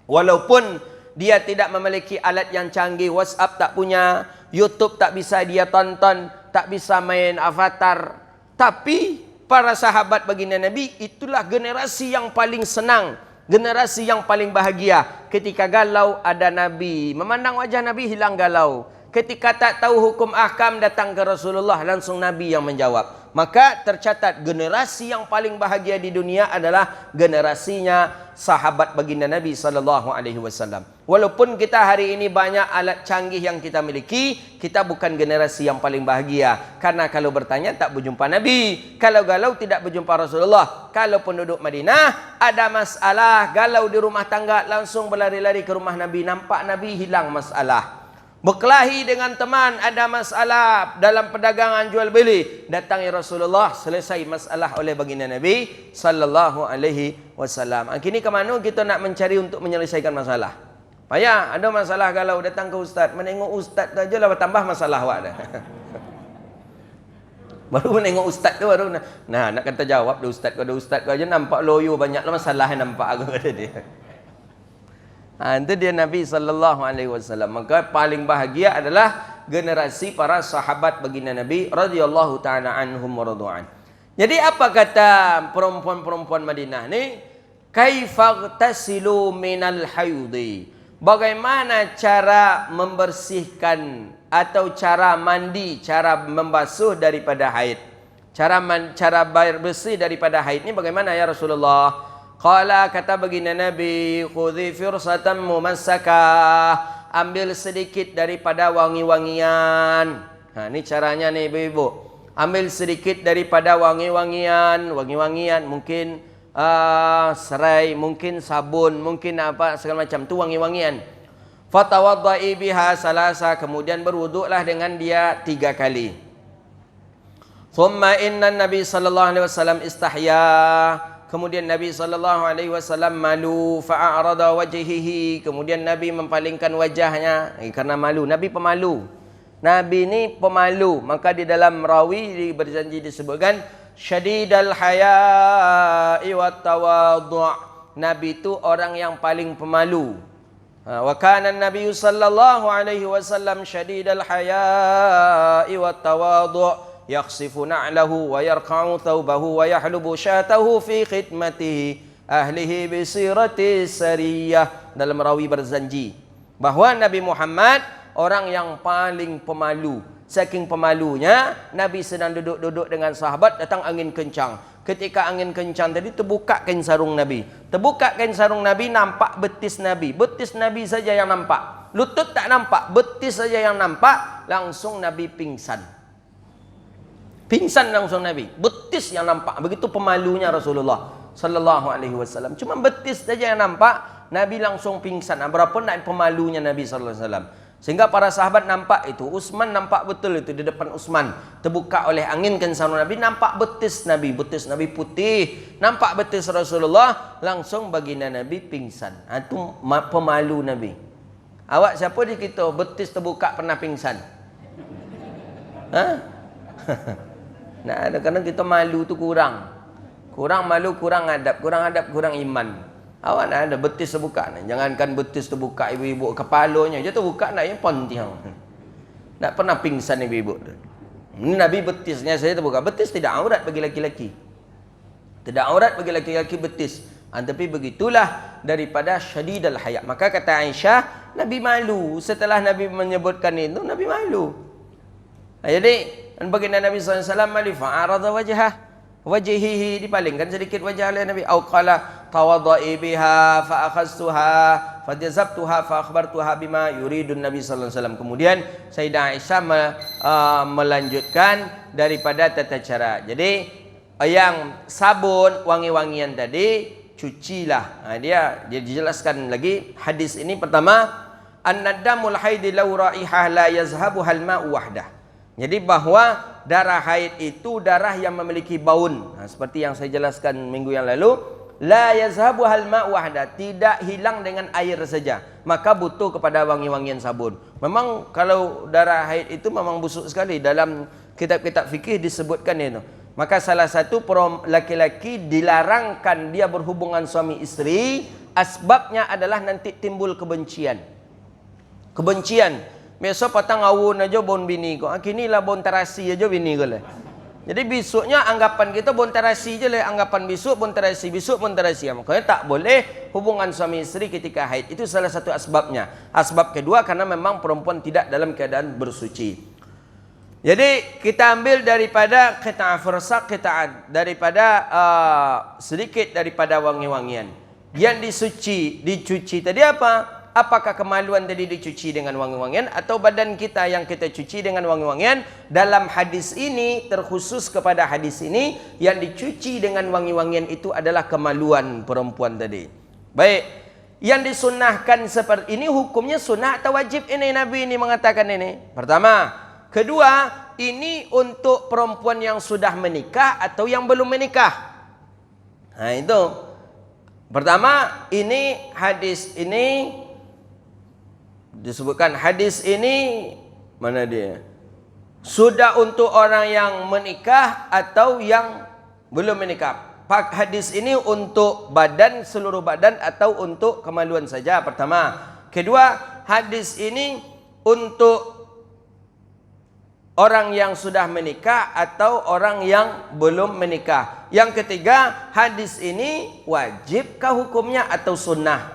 Walaupun dia tidak memiliki alat yang canggih, WhatsApp tak punya, YouTube tak bisa dia tonton, tak bisa main avatar. Tapi para sahabat baginda Nabi itulah generasi yang paling senang, generasi yang paling bahagia. Ketika galau ada Nabi, memandang wajah Nabi hilang galau. Ketika tak tahu hukum ahkam datang ke Rasulullah, langsung Nabi yang menjawab. Maka tercatat generasi yang paling bahagia di dunia adalah generasinya sahabat baginda Nabi SAW. Walaupun kita hari ini banyak alat canggih yang kita miliki, kita bukan generasi yang paling bahagia. Karena kalau bertanya tak berjumpa Nabi, kalau galau tidak berjumpa Rasulullah. Kalau penduduk Madinah ada masalah, galau di rumah tangga, langsung berlari-lari ke rumah Nabi. Nampak Nabi, hilang masalah. Berkelahi dengan teman, ada masalah dalam perdagangan jual beli, datangi Rasulullah, selesai masalah oleh baginda Nabi sallallahu alaihi wasallam. Kini ke mana kita nak mencari untuk menyelesaikan masalah? Payah, ada masalah galau datang ke ustaz, menengok ustaz tu ajalah bertambah masalah awak dah. Baru menengok ustaz tu baru nak kata jawab dah ustaz kau aja nampak loyo banyaklah masalah yang nampak aku kata dia. Itu dia Nabi SAW. Maka paling bahagia adalah generasi para sahabat baginda Nabi radhiyallahu ta'ala anhum wa radu'an. Jadi apa kata perempuan-perempuan Madinah ni? Kaifaghtasilu minal haidi? Bagaimana cara membersihkan atau cara mandi, cara membasuh daripada haid? Cara bersih daripada haid ni bagaimana ya Rasulullah? Qala, kata baginda Nabi, khudhi firsatan mumassakah, ambil sedikit daripada wangi-wangian. Ini caranya nih ibu-ibu. Ambil sedikit daripada wangi-wangian, mungkin serai, mungkin sabun, mungkin apa segala macam tu wangi-wangian. Fatawaddai biha salasa, kemudian berwuduklah dengan dia 3 kali. Thumma inna Nabi sallallahu alaihi wasallam istahya. Kemudian Nabi SAW malu, fa'arada wajhihi. Kemudian Nabi mempalingkan wajahnya karena malu. Nabi pemalu. Nabi ni pemalu. Maka di dalam rawi berjanji disebutkan syadidal haya'i wat tawadhu'. Nabi itu orang yang paling pemalu. Wa kana Nabi sallallahu alaihi wasallam syadidal haya'i wat tawadhu'. Yakhsifu na'lahu wa yarqa'u thawbahu wa yahlubu syatahu fi khidmatihi ahlihi bisirati sariyah. Dalam rawi berjanji bahawa Nabi Muhammad orang yang paling pemalu. Saking pemalunya, Nabi sedang duduk-duduk dengan sahabat, datang angin kencang. Ketika angin kencang tadi, terbuka kain sarung Nabi. Terbuka kain sarung Nabi, nampak betis Nabi. Betis Nabi saja yang nampak. Lutut tak nampak, betis saja yang nampak. Langsung Nabi pingsan. Pingsan langsung Nabi. Betis yang nampak. Begitu pemalunya Rasulullah sallallahu alaihi wasallam. Cuma betis saja yang nampak, Nabi langsung pingsan. Berapa nak pemalunya Nabi sallallahu alaihi wasallam. Sehingga para sahabat nampak itu. Utsman nampak betul itu di depan Utsman. Terbuka oleh angin kan sarung Nabi, nampak betis Nabi. Betis Nabi putih. Nampak betis Rasulullah, langsung baginda Nabi pingsan. Itu pemalu Nabi. Awak siapa di kita betis terbuka pernah pingsan? Nah, kadang-kadang kita malu tu kurang. Kurang malu, kurang adab, kurang iman. Awak nak ada betis terbuka ni. Jangankan betis terbuka ibu-ibu kepalanya je terbuka nak yang pontiang. Tak pernah pingsan ibu-ibu tu. Ini Nabi betisnya saya terbuka. Betis tidak aurat bagi laki-laki. Tidak aurat bagi laki-laki betis. Tapi begitulah daripada syadidal haya. Maka kata Aisyah, Nabi malu. Setelah Nabi menyebutkan itu, Nabi malu. Jadi, baginda Nabi SAW malu. Fa'arada wajhihi, dipalingkan sedikit wajah oleh Nabi. Au qala tawadda'i biha fa'akhaztuha fajazabtuha fa'akhbartuha bima yuridun Nabi sallallahu alaihi wasallam. Kemudian Sayyidah Aisyah melanjutkan daripada tata cara. Jadi yang sabun wangi-wangian tadi cucilah. Dia dijelaskan lagi hadis ini. Pertama, an-nadamul haidi law raihah la yazhabu hal ma'u wahdah. Jadi bahwa darah haid itu darah yang memiliki baun. Seperti yang saya jelaskan minggu yang lalu, la yazhabu hal ma'u wahda, tidak hilang dengan air saja. Maka butuh kepada wangi-wangian sabun. Memang kalau darah haid itu memang busuk sekali. Dalam kitab-kitab fikih disebutkan itu. Maka salah satu laki-laki dilarangkan dia berhubungan suami isteri, asbabnya adalah nanti timbul kebencian. Kebencian. Biasa patang awun aja bon bini kau. Kini lah bon terasi aja bini kau lah. Jadi besoknya anggapan kita bon terasi je lah. Anggapan besok bon terasi, besok bon terasi. Makanya tak boleh hubungan suami isteri ketika haid. Itu salah satu asbabnya. Asbab kedua karena memang perempuan tidak dalam keadaan bersuci. Jadi kita ambil daripada qita'ah fursak, qita'ah daripada sedikit daripada wangi-wangian. Yang dicuci tadi apa? Apakah kemaluan tadi dicuci dengan wangi-wangian atau badan kita yang kita cuci dengan wangi-wangian? Dalam hadis ini, terkhusus kepada hadis ini, yang dicuci dengan wangi-wangian itu adalah kemaluan perempuan tadi. Baik, yang disunnahkan seperti ini hukumnya sunnah atau wajib ini? Nabi ini mengatakan ini. Pertama. Kedua, ini untuk perempuan yang sudah menikah atau yang belum menikah. Nah itu. Pertama, ini hadis ini disebutkan hadis ini mana dia? Sudah untuk orang yang menikah atau yang belum menikah. Hadis ini untuk badan, seluruh badan atau untuk kemaluan saja. Pertama. Kedua, hadis ini untuk orang yang sudah menikah atau orang yang belum menikah. Yang ketiga, hadis ini wajibkah hukumnya atau sunnah?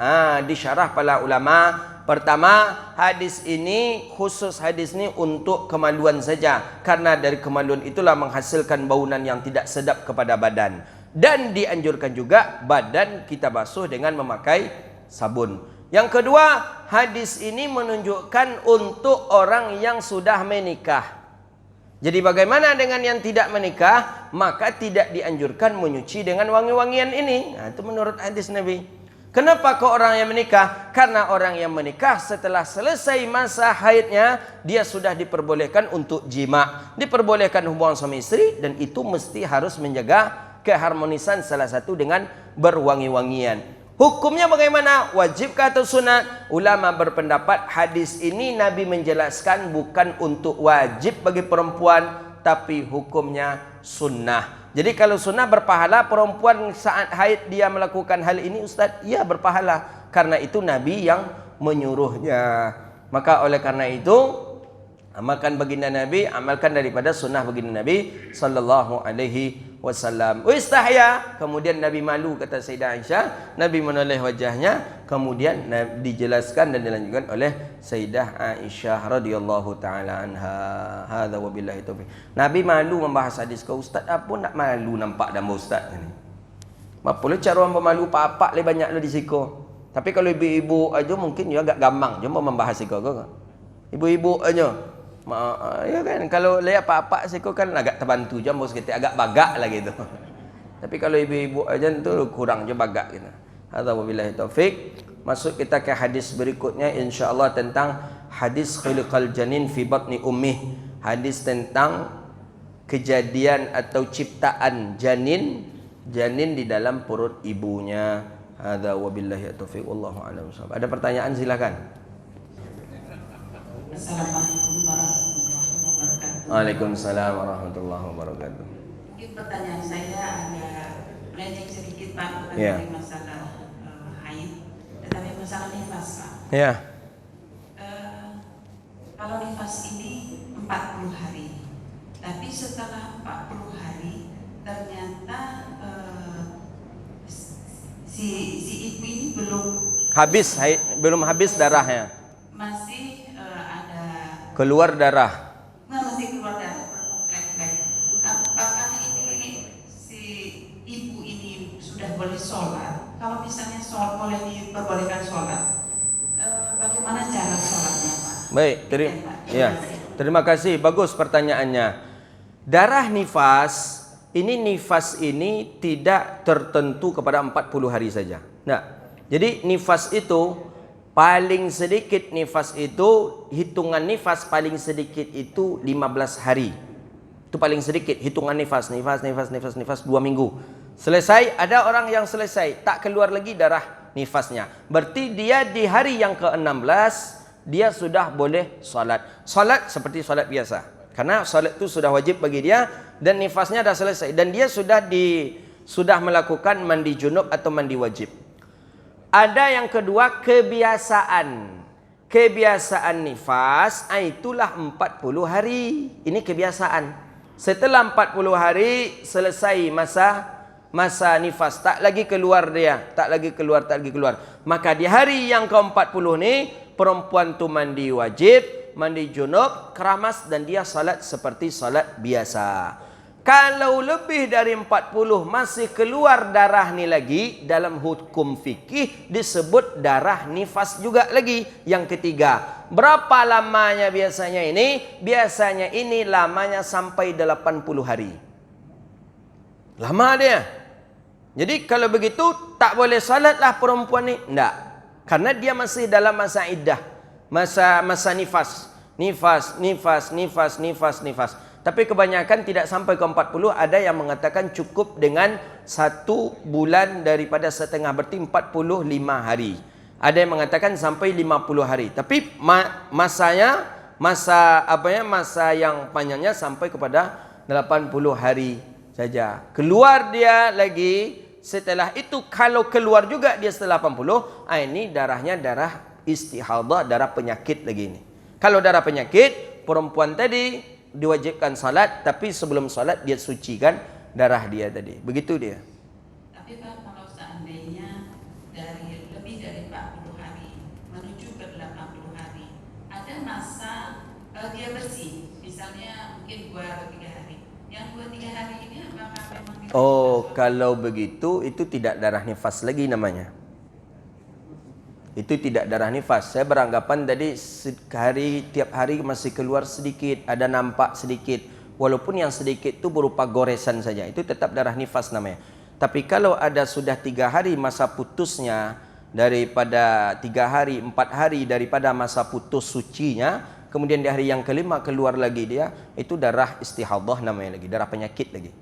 Disyarah para ulama. Pertama, hadis ini khusus hadis ini untuk kemaluan saja. Karena dari kemaluan itulah menghasilkan baunan yang tidak sedap kepada badan. Dan dianjurkan juga badan kita basuh dengan memakai sabun. Yang kedua, hadis ini menunjukkan untuk orang yang sudah menikah. Jadi bagaimana dengan yang tidak menikah? Maka tidak dianjurkan menyuci dengan wangi-wangian ini. Itu menurut hadis Nabi. Kenapa kok orang yang menikah? Karena orang yang menikah setelah selesai masa haidnya, dia sudah diperbolehkan untuk jima. Diperbolehkan hubungan suami istri, dan itu mesti harus menjaga keharmonisan salah satu dengan berwangi-wangian. Hukumnya bagaimana? Wajibkah atau sunat? Ulama berpendapat hadis ini Nabi menjelaskan bukan untuk wajib bagi perempuan, tapi hukumnya sunnah. Jadi kalau sunnah berpahala, perempuan saat haid dia melakukan hal ini, Ustaz, ya berpahala. Karena itu Nabi yang menyuruhnya. Maka oleh karena itu, amalkan baginda Nabi, amalkan daripada sunnah baginda Nabi sallallahu alaihi wasallam. Istahya, kemudian Nabi malu, kata Sayyidah Aisyah. Nabi menoleh wajahnya, kemudian dijelaskan dan dilanjutkan oleh Sayyidah Aisyah radhiyallahu taala anha. Hadza wabillahi taufiq. Nabi malu membahas hadis ke ustaz, apa nak malu nampak nama ustaz ni. Apa lu cara orang bermalu pak-pak le banyak le di siko. Tapi kalau ibu-ibu aja mungkin dia agak gampang je membahas siko ke. Ibu-ibu aja. Ya kan, kalau lihat apa-apa siko kan agak terbantu je, bos kita agak bagak lah gitu. Tapi kalau ibu-ibu aja tu kurang je bagak gitu. Hadza wabillahi taufik. Masuk kita ke hadis berikutnya insyaallah tentang hadis khiliqal janin fi batni ummih. Hadis tentang kejadian atau ciptaan janin di dalam perut ibunya. Hadza wabillahi taufik. Wallahu a'lam. Ada pertanyaan silakan. Assalamualaikum warahmatullahi wabarakatuh. Waalaikumsalam warahmatullahi wabarakatuh. Mungkin pertanyaan saya agak melenceng sedikit Pak, bukan Ya. dari masalah haid, tetapi masalah nifas Pak. Ya. Kalau nifas ini 40 hari, tapi setelah 40 hari ternyata si ibu ini belum habis darahnya. masih ada Keluar darah. masih keluar darah berflek-flek. Apakah ini si ibu ini sudah boleh sholat? Kalau misalnya boleh diperbolehkan sholat, bagaimana cara sholatnya Pak? Baik, terima kasih. Bagus pertanyaannya. Darah nifas ini tidak tertentu kepada 40 hari saja. Nah, jadi nifas itu paling sedikit hitungan nifas paling sedikit itu 15 hari. Itu paling sedikit hitungan nifas 2 minggu. Selesai, ada orang yang selesai tak keluar lagi darah nifasnya. Berarti dia di hari yang ke-16 dia sudah boleh salat. Salat seperti salat biasa. Karena salat itu sudah wajib bagi dia dan nifasnya dah selesai dan dia sudah melakukan mandi junub atau mandi wajib. Ada yang kedua kebiasaan. Kebiasaan nifas itulah 40 hari. Ini kebiasaan. Setelah 40 hari selesai masa nifas, tak lagi keluar dia, tak lagi keluar. Maka di hari yang ke-40 ni perempuan tu mandi wajib, mandi junub, keramas dan dia salat seperti salat biasa. Kalau lebih dari 40 masih keluar darah ni lagi, dalam hukum fikih disebut darah nifas juga lagi. Yang ketiga, berapa lamanya biasanya ini? Biasanya ini lamanya sampai 80 hari. Lama dia. Jadi kalau begitu tak boleh salatlah perempuan ni? Tidak. Karena dia masih dalam masa iddah. Masa nifas. Nifas. Tapi kebanyakan tidak sampai ke 40. Ada yang mengatakan cukup dengan 1 bulan daripada setengah, berarti 45 hari. Ada yang mengatakan sampai 50 hari. Tapi masa yang panjangnya sampai kepada 80 hari saja. Keluar dia lagi setelah itu, kalau keluar juga dia setelah 80, ini darahnya darah istihadah, darah penyakit lagi ini. Kalau darah penyakit, perempuan tadi diwajibkan salat, tapi sebelum salat dia sucikan darah dia tadi. Begitu dia. Tapi Pak, kalau seandainya lebih dari 40 hari menuju ke 80 hari, ada masa dia bersih, misalnya mungkin 2 atau 3 hari. Yang 2-3 hari ini apakah memang kalau begitu itu tidak darah nifas lagi namanya. Itu tidak darah nifas. Saya beranggapan tadi tiap hari masih keluar sedikit, ada nampak sedikit. Walaupun yang sedikit itu berupa goresan saja, itu tetap darah nifas namanya. Tapi kalau ada sudah 3 hari masa putusnya, daripada 3 hari, 4 hari daripada masa putus sucinya, kemudian di hari yang kelima keluar lagi dia, itu darah istihadah namanya lagi, darah penyakit lagi.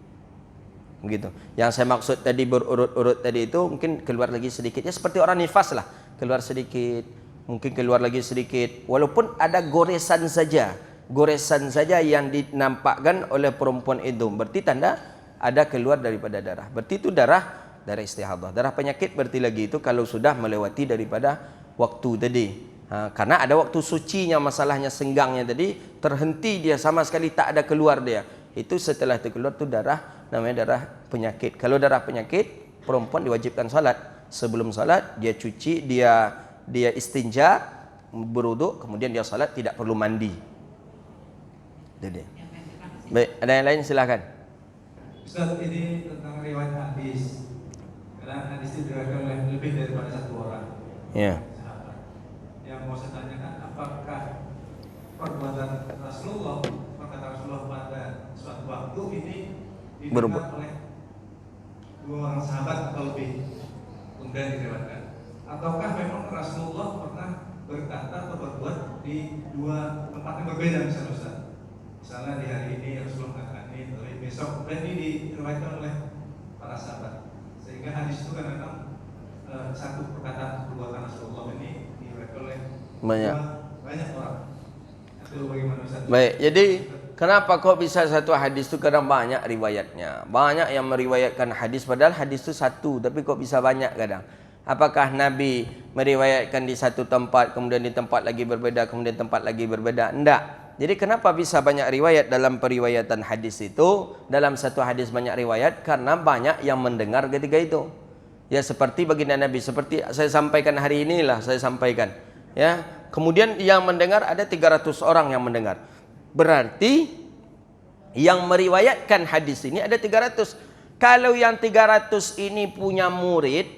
Begitu. Yang saya maksud tadi berurut-urut tadi itu mungkin keluar lagi sedikit. Ya seperti orang nifas lah. Keluar sedikit, mungkin keluar lagi sedikit. Walaupun ada goresan saja yang dinampakkan oleh perempuan itu, berarti tanda ada keluar daripada darah. Berarti itu darah istihadah. Darah penyakit berarti lagi itu kalau sudah melewati daripada waktu tadi. Karena ada waktu sucinya, masalahnya senggangnya tadi terhenti dia sama sekali tak ada keluar dia. Itu setelah itu keluar itu darah, namanya darah penyakit. Kalau darah penyakit, perempuan diwajibkan salat. Sebelum salat dia cuci, dia istinja, berwuduk, kemudian dia salat, tidak perlu mandi. Jadi. Baik, ada yang lain silakan. Ustaz, ini tentang riwayat hadis. Karena hadis itu diriwayatkan oleh lebih daripada 1 orang. Ya. Sahabat. Yang mau saya tanyakan, apakah perbuatan Rasulullah pada suatu waktu ini didengar oleh 2 orang sahabat atau lebih? Kemudian diriwayatkan, ataukah memang Rasulullah pernah berkata atau berbuat di 2 tempat yang berbeda, misalnya Ustaz. Misalnya di hari ini Rasulullah mengatakan ini, tapi besok kemudian ini diriwayatkan oleh para sahabat. Sehingga hadis itu kan memang satu perkataan perbuatan Rasulullah ini diriwayatkan oleh banyak orang. Itu bagaimana Ustaz? Baik, jadi kenapa kok bisa satu hadis itu kadang banyak riwayatnya. Banyak yang meriwayatkan hadis padahal hadis itu satu, tapi kok bisa banyak kadang. Apakah Nabi meriwayatkan di satu tempat, kemudian di tempat lagi berbeda, kemudian tempat lagi berbeda? Enggak. Jadi kenapa bisa banyak riwayat dalam periwayatan hadis itu? Dalam satu hadis banyak riwayat karena banyak yang mendengar ketika itu. Ya seperti baginda Nabi, seperti saya sampaikan hari inilah saya sampaikan. Ya, kemudian yang mendengar ada 300 orang yang mendengar. Berarti yang meriwayatkan hadis ini ada 300. Kalau yang 300 ini punya murid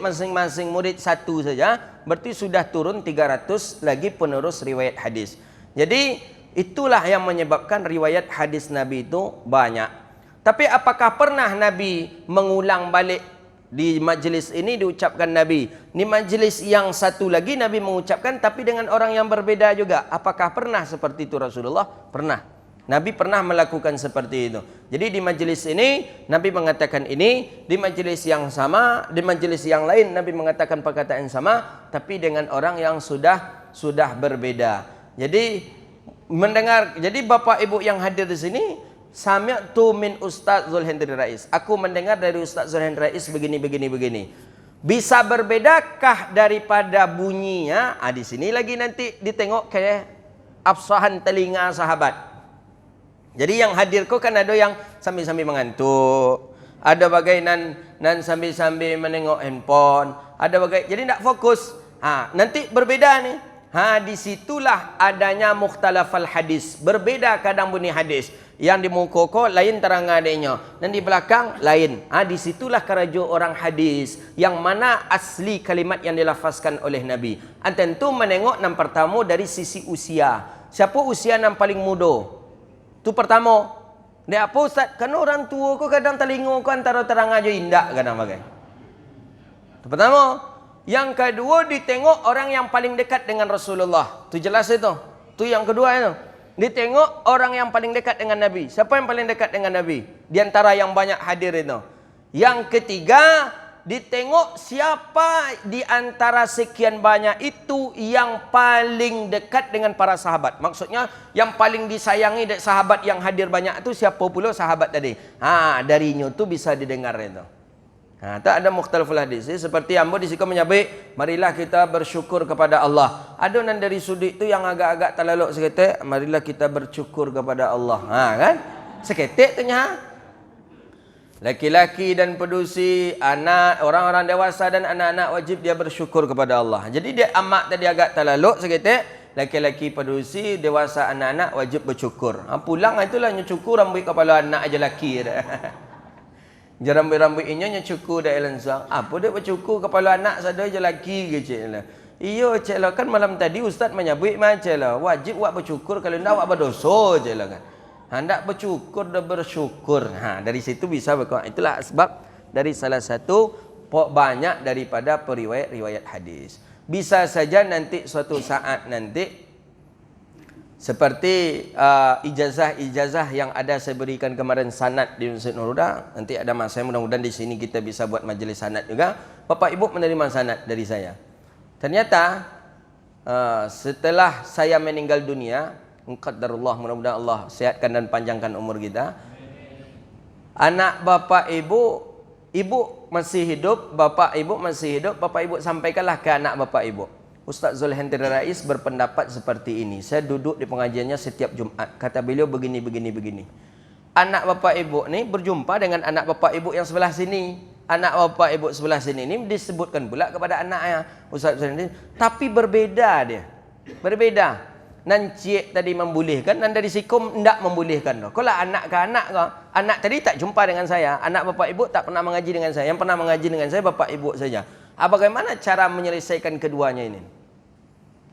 masing-masing murid satu saja, berarti sudah turun 300 lagi penerus riwayat hadis. Jadi itulah yang menyebabkan riwayat hadis Nabi itu banyak. Tapi apakah pernah Nabi mengulang balik di majlis ini diucapkan Nabi, di majlis yang satu lagi Nabi mengucapkan tapi dengan orang yang berbeda juga? Apakah pernah seperti itu Rasulullah? Pernah. Nabi pernah melakukan seperti itu. Jadi di majlis ini Nabi mengatakan ini, di majlis yang sama, di majlis yang lain Nabi mengatakan perkataan sama, tapi dengan orang yang sudah berbeda. Jadi mendengar, jadi Bapak Ibu yang hadir di sini, sami'tu min Ustaz Zulhendri Rais. Aku mendengar dari Ustaz Zulhendri Rais begini. Bisa berbedakah daripada bunyinya? Di sini lagi nanti ditengok kayak absahan telinga sahabat. Jadi yang hadir kok kan ada yang sambil-sambil mengantuk, ada bagai nan sambil-sambil menengok handphone, ada bagai jadi tidak fokus. Nanti berbeda nih. Disitulah adanya mukhtalafal hadis. Berbeda kadang bunyi hadis. Yang di muka kok lain terang adanya, dan di belakang lain. Disitulah kerajo orang hadis, yang mana asli kalimat yang dilafazkan oleh Nabi. Tentu menengok yang pertama dari sisi usia. Siapa usia yang paling muda? Itu pertama. Dia apa Ustaz? Kan orang tua kok kadang telinga kok antara terang aja indak kadang bagai. Itu pertama. Yang kedua ditengok orang yang paling dekat dengan Rasulullah. Itu jelas itu. Itu yang kedua itu. Ditengok orang yang paling dekat dengan Nabi. Siapa yang paling dekat dengan Nabi? Di antara yang banyak hadir itu. Yang ketiga, ditengok siapa di antara sekian banyak itu yang paling dekat dengan para sahabat. Maksudnya yang paling disayangi dari sahabat yang hadir banyak itu siapa pula sahabat tadi. Darinya tu bisa didengar itu. Tak ada mukhtalaful hadis. Seperti ambo di sini menyebut, marilah kita bersyukur kepada Allah. Ada nan dari sudut itu yang agak-agak terlaluk seketik, marilah kita bersyukur kepada Allah. Kan? Seketik tu nya. Laki-laki dan pedusi, anak, orang-orang dewasa dan anak-anak wajib dia bersyukur kepada Allah. Jadi dia amat tadi agak terlaluk seketik. Laki-laki pedusi, dewasa, anak-anak wajib bersyukur. Pulang itulah nyukur rambut kepala anak aja laki. Rambut-rambut ini nyukur dah langsung. Apa dia bersyukur kepala anak sada aja laki ke cik lah. Iya cik lah, kan malam tadi ustaz menyebut macam lah. Wajib buat bersyukur, kalau tidak buat berdosa cik lah kan. Hendak bersyukur dan bersyukur. Dari situ bisa berkata. Itulah sebab dari salah satu banyak daripada periwayat-riwayat hadis. Bisa saja nanti suatu saat nanti seperti ijazah-ijazah yang ada saya berikan kemarin sanad di Universiti Nurul Huda. Nanti ada masa mudah-mudahan di sini kita bisa buat majelis sanad juga. Bapak Ibu menerima sanad dari saya. Ternyata setelah saya meninggal dunia, qadarullah, mudah-mudahan Allah sehatkan dan panjangkan umur kita. Anak bapak ibu masih hidup, bapak ibu masih hidup, bapak ibu sampaikanlah ke anak bapak ibu. Ustaz Zulhendri Rais berpendapat seperti ini. Saya duduk di pengajiannya setiap Jumat. Kata beliau begini. Anak bapak ibu ni berjumpa dengan anak bapak ibu yang sebelah sini. Anak bapak ibu sebelah sini ni disebutkan pula kepada anaknya Ustaz Zulhendri. Tapi berbeda dia. Berbeda. Nan cik tadi membolehkan, dan dari sikum tidak membolehkan. Kalau anak ke anak kau, anak tadi tak jumpa dengan saya, anak bapak ibu tak pernah mengaji dengan saya, yang pernah mengaji dengan saya bapak ibu saja. Bagaimana cara menyelesaikan keduanya ini?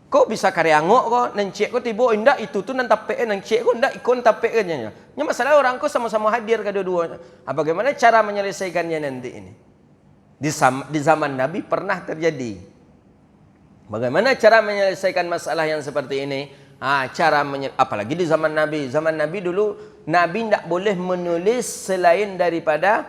Kau bisa karya ngok kau, nan cik kau tiba indak itu tu nan tapek, nan cik kau indak ikon tapek kan nya. Nya masalah orang kau sama-sama hadir kedua-dua. Bagaimana cara menyelesaikannya nanti ini? Di zaman Nabi pernah terjadi. Bagaimana cara menyelesaikan masalah yang seperti ini? Apalagi di zaman Nabi. Zaman Nabi dulu, Nabi tidak boleh menulis selain daripada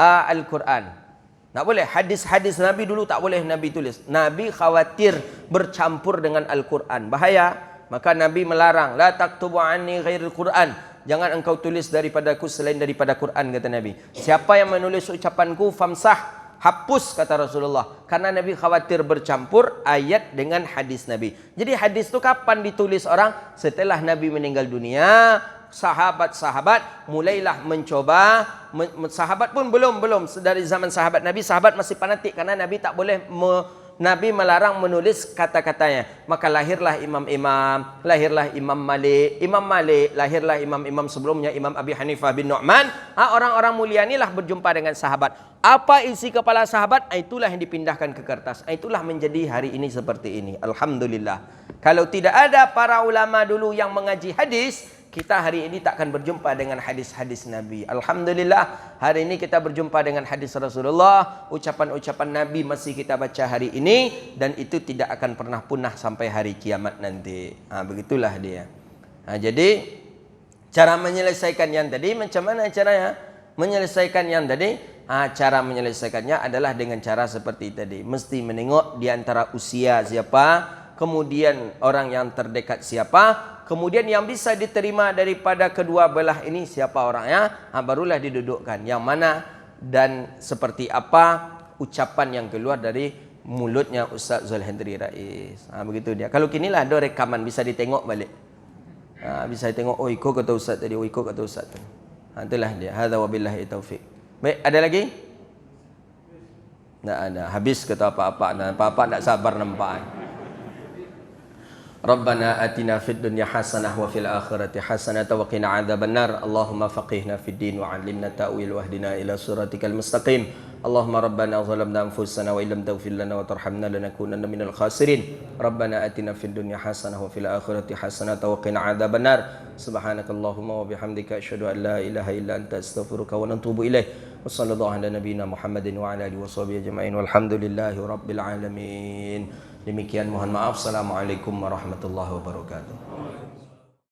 Al-Quran. Tak boleh. Hadis-hadis Nabi dulu tak boleh Nabi tulis. Nabi khawatir bercampur dengan Al-Quran. Bahaya. Maka Nabi melarang, la taktubu anni ghairil Quran. Jangan engkau tulis daripadaku selain daripada Quran, kata Nabi. Siapa yang menulis ucapanku, famsah, hapus, kata Rasulullah. Karena Nabi khawatir bercampur ayat dengan hadis Nabi. Jadi hadis itu kapan ditulis orang? Setelah Nabi meninggal dunia, sahabat-sahabat mulailah mencoba. Sahabat pun belum dari zaman sahabat Nabi, sahabat masih fanatik karena Nabi tak boleh Nabi melarang menulis kata-katanya. Maka lahirlah imam-imam, lahirlah Imam Malik, lahirlah imam-imam sebelumnya, Imam Abi Hanifah bin Nu'man. Orang-orang mulia inilah berjumpa dengan sahabat. Apa isi kepala sahabat? Itulah yang dipindahkan ke kertas. Itulah menjadi hari ini seperti ini. Alhamdulillah. Kalau tidak ada para ulama dulu yang mengaji hadis, kita hari ini tak akan berjumpa dengan hadis-hadis Nabi. Alhamdulillah, hari ini kita berjumpa dengan hadis Rasulullah. Ucapan-ucapan Nabi masih kita baca hari ini. Dan itu tidak akan pernah punah sampai hari kiamat nanti. Begitulah dia. Jadi, cara menyelesaikan yang tadi, macam mana caranya? Menyelesaikan yang tadi, cara menyelesaikannya adalah dengan cara seperti tadi. Mesti menengok di antara usia siapa, kemudian orang yang terdekat siapa, kemudian yang bisa diterima daripada kedua belah ini siapa orangnya, barulah didudukkan. Yang mana dan seperti apa ucapan yang keluar dari mulutnya Ustaz Zulhendri Rais. Begitu dia. Kalau kinilah ada rekaman bisa ditengok balik. Bisa ditengok, oh ikut kata Ustaz tadi, oh ikut kata Ustaz tadi. Itulah dia. Hadza wabillahi taufik. Baik, ada lagi? Tak ada. Habis kata apa-apa. Apa-apa tak sabar nampak. Rabbana atina fid dunya hasanah wa fil akhirati hasanah wa qina adzabannar. Allahumma faqihna fid din wa 'allimna ta'wil wahdina ila siratikal mustaqim. Allahumma rabbana zalamna anfusana wa illam taghfir lana wa tarhamna lanakunanna minal khasirin. Rabbana atina fid dunya hasanah wa fil akhirati hasanah wa qina adzabannar. Subhanakallahumma wa bihamdika asyhadu an la ilaha illa anta astaghfiruka wa atubu ilaik. Wa sallallahu ala nabiyyina Muhammadin wa ala alihi washabihi ajma'in. Walhamdulillahi rabbil alamin. Demikian, mohon maaf. Assalamualaikum warahmatullahi wabarakatuh.